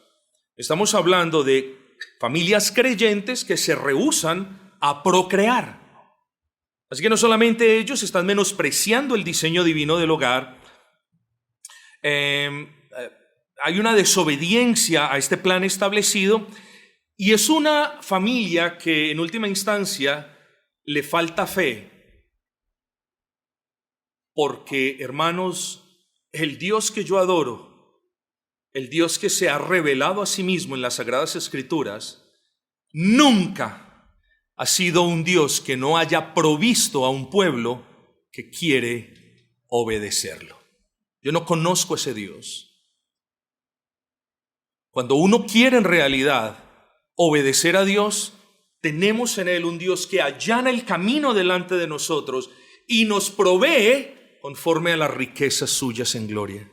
estamos hablando de familias creyentes que se rehúsan a procrear. Así que no solamente ellos están menospreciando el diseño divino del hogar, hay una desobediencia a este plan establecido, y es una familia que en última instancia le falta fe. Porque, hermanos, el Dios que yo adoro, el Dios que se ha revelado a sí mismo en las Sagradas Escrituras, nunca ha sido un Dios que no haya provisto a un pueblo que quiere obedecerlo. Yo no conozco a ese Dios. Cuando uno quiere en realidad obedecer a Dios, tenemos en Él un Dios que allana el camino delante de nosotros y nos provee conforme a las riquezas suyas en gloria.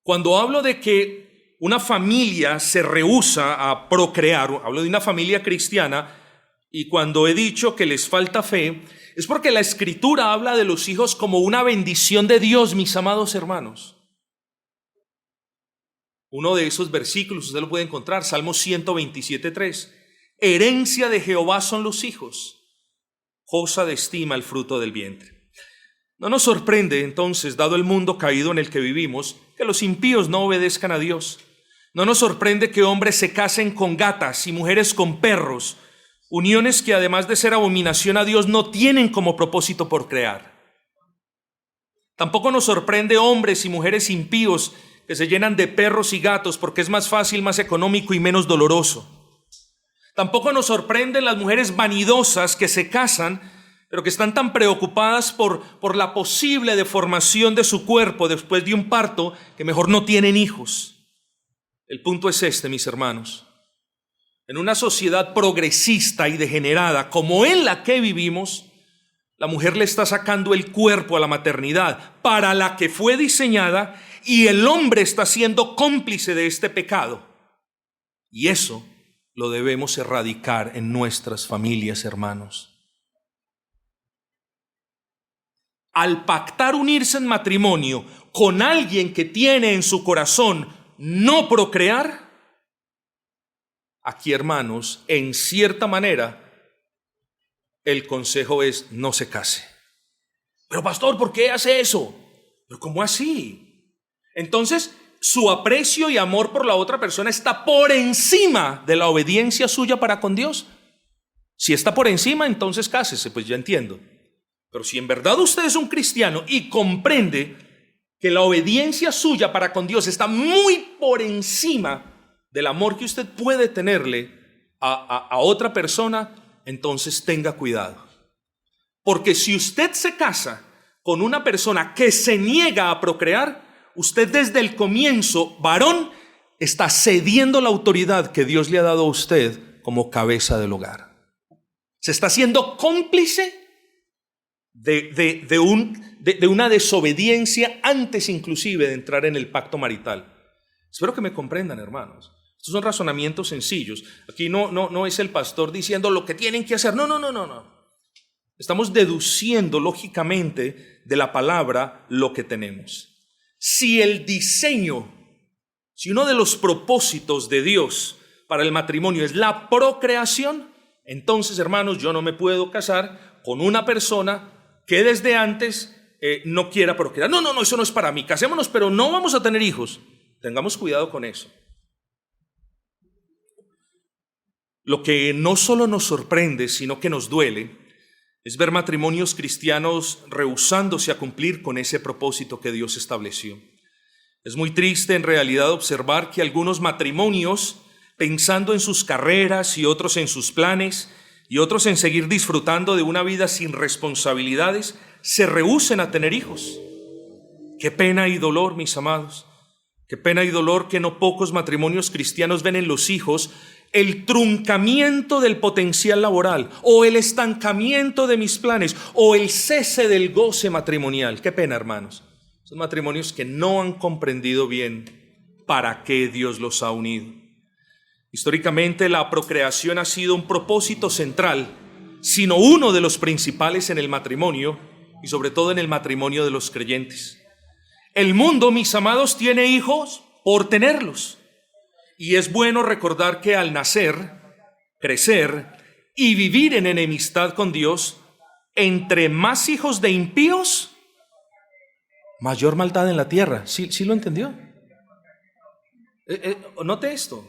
Cuando hablo de que una familia se rehúsa a procrear, hablo de una familia cristiana, y cuando he dicho que les falta fe, es porque la Escritura habla de los hijos como una bendición de Dios, mis amados hermanos. Uno de esos versículos usted lo puede encontrar, Salmo 127:3. Herencia de Jehová son los hijos, cosa de estima el fruto del vientre. No nos sorprende entonces, dado el mundo caído en el que vivimos, que los impíos no obedezcan a Dios. No nos sorprende que hombres se casen con gatas y mujeres con perros, uniones que además de ser abominación a Dios no tienen como propósito procrear. Tampoco nos sorprende hombres y mujeres impíos que se llenan de perros y gatos porque es más fácil, más económico y menos doloroso. Tampoco nos sorprenden las mujeres vanidosas que se casan, pero que están tan preocupadas por la posible deformación de su cuerpo después de un parto que mejor no tienen hijos. El punto es este, mis hermanos. En una sociedad progresista y degenerada como en la que vivimos, la mujer le está sacando el cuerpo a la maternidad para la que fue diseñada, y el hombre está siendo cómplice de este pecado. Y eso lo debemos erradicar en nuestras familias, hermanos. Al pactar unirse en matrimonio con alguien que tiene en su corazón no procrear, aquí, hermanos, en cierta manera, el consejo es: no se case. Pero pastor, ¿por qué hace eso? ¿Pero cómo así? Entonces, su aprecio y amor por la otra persona está por encima de la obediencia suya para con Dios. Si está por encima, entonces cásese, pues ya entiendo. Pero si en verdad usted es un cristiano y comprende que la obediencia suya para con Dios está muy por encima del amor que usted puede tenerle a otra persona, entonces tenga cuidado. Porque si usted se casa con una persona que se niega a procrear, usted desde el comienzo, varón, está cediendo la autoridad que Dios le ha dado a usted como cabeza del hogar. Se está haciendo cómplice de una desobediencia antes inclusive de entrar en el pacto marital. Espero que me comprendan, hermanos. Estos son razonamientos sencillos. Aquí no es el pastor diciendo lo que tienen que hacer. No. Estamos deduciendo lógicamente de la palabra lo que tenemos. Si uno de los propósitos de Dios para el matrimonio es la procreación, entonces, hermanos, yo no me puedo casar con una persona que desde antes no quiera procrear. No, eso no es para mí. Casémonos, pero no vamos a tener hijos. Tengamos cuidado con eso. Lo que no solo nos sorprende, sino que nos duele, es ver matrimonios cristianos rehusándose a cumplir con ese propósito que Dios estableció. Es muy triste en realidad observar que algunos matrimonios, pensando en sus carreras y otros en sus planes y otros en seguir disfrutando de una vida sin responsabilidades, se rehúsen a tener hijos. Qué pena y dolor, mis amados. Qué pena y dolor que no pocos matrimonios cristianos ven en los hijos el truncamiento del potencial laboral, o el estancamiento de mis planes, o el cese del goce matrimonial. Qué pena, hermanos. Son matrimonios que no han comprendido bien para qué Dios los ha unido. Históricamente, la procreación ha sido un propósito central, sino uno de los principales en el matrimonio, y sobre todo en el matrimonio de los creyentes. El mundo, mis amados, tiene hijos por tenerlos. Y es bueno recordar que al nacer, crecer y vivir en enemistad con Dios, entre más hijos de impíos, mayor maldad en la tierra. ¿Sí lo entendió? Note esto.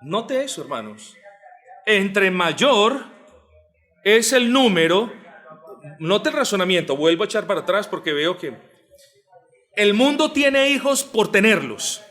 Note eso, hermanos. Entre mayor es el número, note el razonamiento, vuelvo a echar para atrás porque veo que el mundo tiene hijos por tenerlos.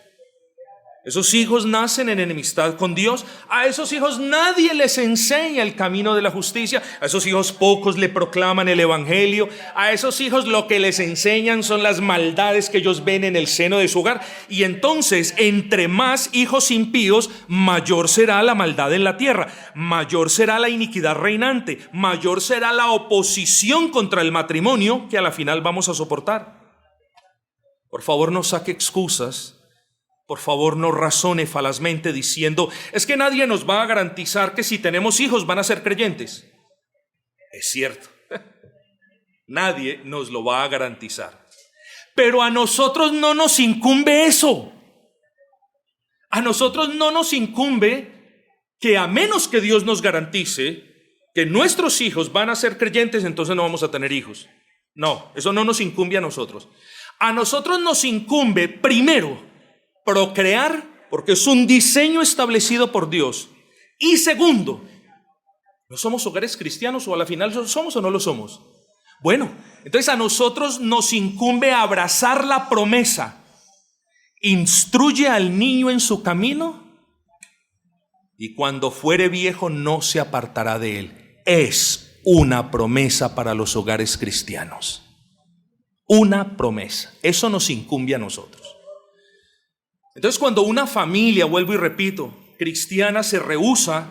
Esos hijos nacen en enemistad con Dios. A esos hijos nadie les enseña el camino de la justicia. A esos hijos pocos le proclaman el evangelio. A esos hijos lo que les enseñan son las maldades que ellos ven en el seno de su hogar. Y entonces, entre más hijos impíos, mayor será la maldad en la tierra, mayor será la iniquidad reinante, mayor será la oposición contra el matrimonio que a la final vamos a soportar. Por favor, no saque excusas. Por favor, no razone falazmente diciendo, es que nadie nos va a garantizar que si tenemos hijos van a ser creyentes. Es cierto, nadie nos lo va a garantizar. Pero a nosotros no nos incumbe eso. A nosotros no nos incumbe que a menos que Dios nos garantice que nuestros hijos van a ser creyentes, entonces no vamos a tener hijos. No, eso no nos incumbe a nosotros. A nosotros nos incumbe primero procrear, porque es un diseño establecido por Dios. Y segundo, ¿no somos hogares cristianos o a la final somos o no lo somos? Bueno, entonces a nosotros nos incumbe abrazar la promesa. Instruye al niño en su camino y cuando fuere viejo no se apartará de él. Es una promesa para los hogares cristianos. Una promesa. Eso nos incumbe a nosotros. Entonces, cuando una familia, vuelvo y repito, cristiana se rehúsa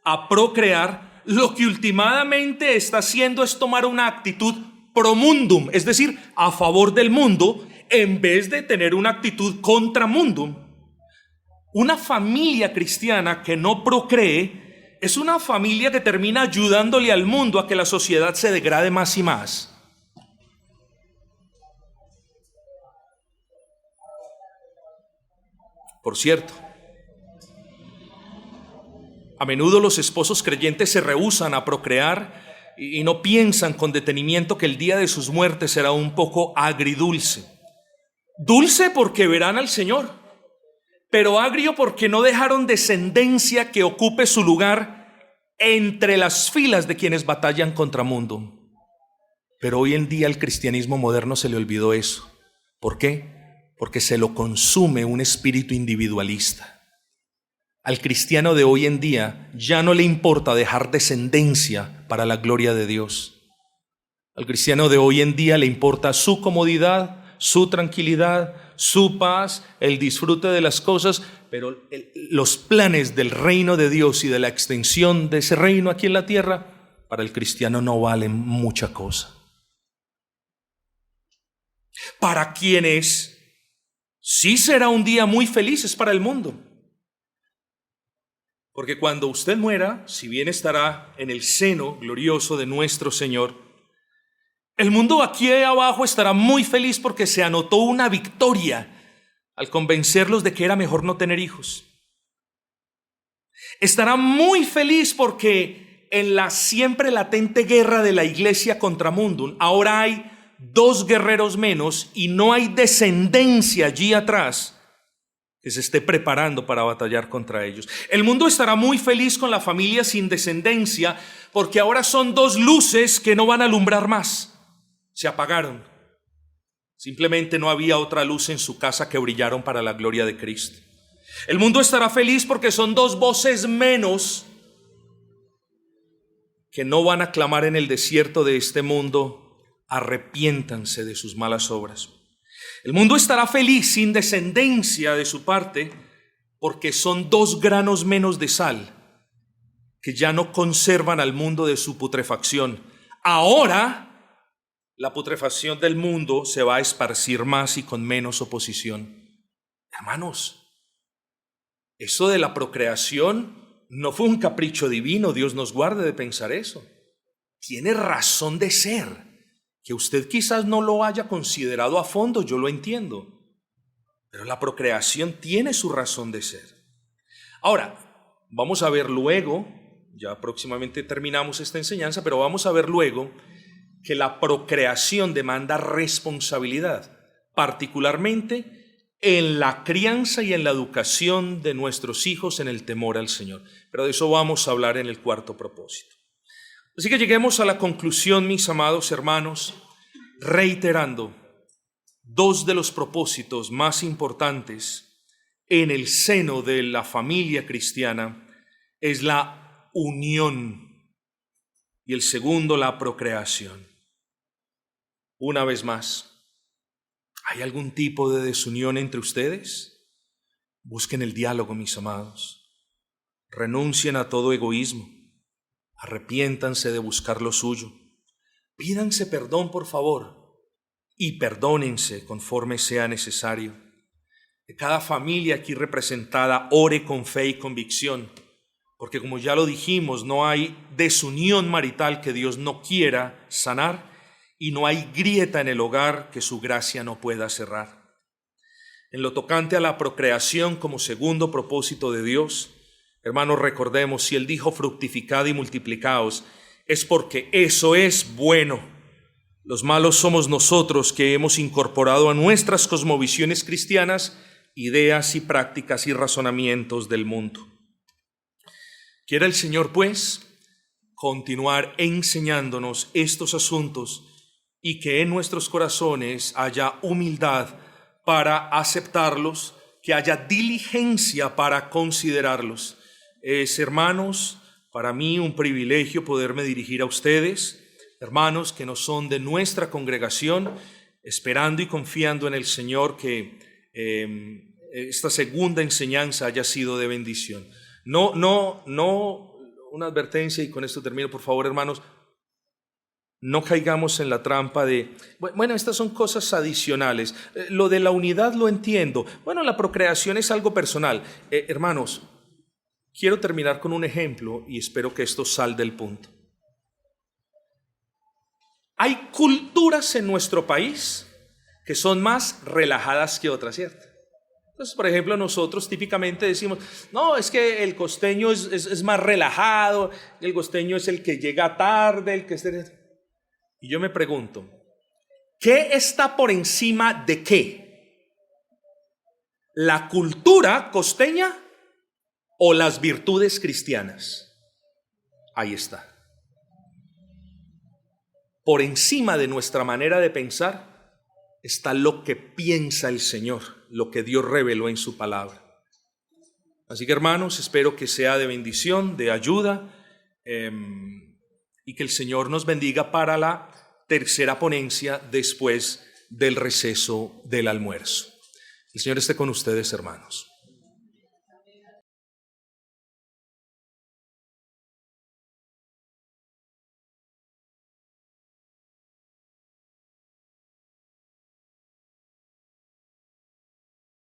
a procrear, lo que últimamente está haciendo es tomar una actitud pro mundum, es decir, a favor del mundo, en vez de tener una actitud contra mundum. Una familia cristiana que no procree es una familia que termina ayudándole al mundo a que la sociedad se degrade más y más. Por cierto, a menudo los esposos creyentes se rehúsan a procrear y no piensan con detenimiento que el día de sus muertes será un poco agridulce. Dulce porque verán al Señor, pero agrio porque no dejaron descendencia que ocupe su lugar entre las filas de quienes batallan contra mundo. Pero hoy en día al cristianismo moderno se le olvidó eso. ¿Por qué? Porque se lo consume un espíritu individualista. Al cristiano de hoy en día ya no le importa dejar descendencia para la gloria de Dios. Al cristiano de hoy en día le importa su comodidad, su tranquilidad, su paz, el disfrute de las cosas, pero los planes del reino de Dios y de la extensión de ese reino aquí en la tierra, para el cristiano no valen mucha cosa. Para quienes sí será un día muy feliz es para el mundo. Porque cuando usted muera, si bien estará en el seno glorioso de nuestro Señor, el mundo aquí abajo estará muy feliz porque se anotó una victoria al convencerlos de que era mejor no tener hijos. Estará muy feliz porque en la siempre latente guerra de la iglesia contra mundum, ahora hay 2 guerreros menos y no hay descendencia allí atrás que se esté preparando para batallar contra ellos. El mundo estará muy feliz con la familia sin descendencia porque ahora son 2 luces que no van a alumbrar más. Se apagaron. Simplemente no había otra luz en su casa que brillaron para la gloria de Cristo. El mundo estará feliz porque son 2 voces menos que no van a clamar en el desierto de este mundo: arrepiéntanse de sus malas obras. El mundo estará feliz sin descendencia de su parte porque son 2 granos menos de sal que ya no conservan al mundo de su putrefacción. Ahora la putrefacción del mundo se va a esparcir más y con menos oposición. Hermanos, eso de la procreación no fue un capricho divino. Dios nos guarde de pensar eso. Tiene razón de ser. Que usted quizás no lo haya considerado a fondo, yo lo entiendo. Pero la procreación tiene su razón de ser. Ahora, vamos a ver luego, ya próximamente terminamos esta enseñanza, pero vamos a ver luego que la procreación demanda responsabilidad, particularmente en la crianza y en la educación de nuestros hijos en el temor al Señor. Pero de eso vamos a hablar en el cuarto propósito. Así que lleguemos a la conclusión, mis amados hermanos, reiterando dos de los propósitos más importantes en el seno de la familia cristiana es la unión y el segundo, la procreación. Una vez más, ¿hay algún tipo de desunión entre ustedes? Busquen el diálogo, mis amados. Renuncien a todo egoísmo. Arrepiéntanse de buscar lo suyo. Pídanse perdón, por favor, y perdónense conforme sea necesario. Que cada familia aquí representada ore con fe y convicción, porque como ya lo dijimos, no hay desunión marital que Dios no quiera sanar y no hay grieta en el hogar que su gracia no pueda cerrar. En lo tocante a la procreación como segundo propósito de Dios, hermanos, recordemos, si Él dijo fructificad y multiplicaos, es porque eso es bueno. Los malos somos nosotros que hemos incorporado a nuestras cosmovisiones cristianas ideas y prácticas y razonamientos del mundo. Quiera el Señor, pues, continuar enseñándonos estos asuntos y que en nuestros corazones haya humildad para aceptarlos, que haya diligencia para considerarlos. Hermanos, para mí un privilegio poderme dirigir a ustedes, hermanos que no son de nuestra congregación, esperando y confiando en el Señor que esta segunda enseñanza haya sido de bendición. No, una advertencia y con esto termino, por favor, hermanos, no caigamos en la trampa de, bueno, estas son cosas adicionales. Lo de la unidad lo entiendo. Bueno, la procreación es algo personal. Hermanos, quiero terminar con un ejemplo y espero que esto salga del punto. Hay culturas en nuestro país que son más relajadas que otras, ¿cierto? Entonces, por ejemplo, nosotros típicamente decimos, no, es que el costeño es más relajado, el costeño es el que llega tarde, el que Y yo me pregunto, ¿qué está por encima de qué? ¿La cultura costeña o las virtudes cristianas? Ahí está. Por encima de nuestra manera de pensar está lo que piensa el Señor, lo que Dios reveló en su palabra. Así que, hermanos, espero que sea de bendición, de ayuda, y que el Señor nos bendiga para la tercera ponencia después del receso del almuerzo. El Señor esté con ustedes, hermanos.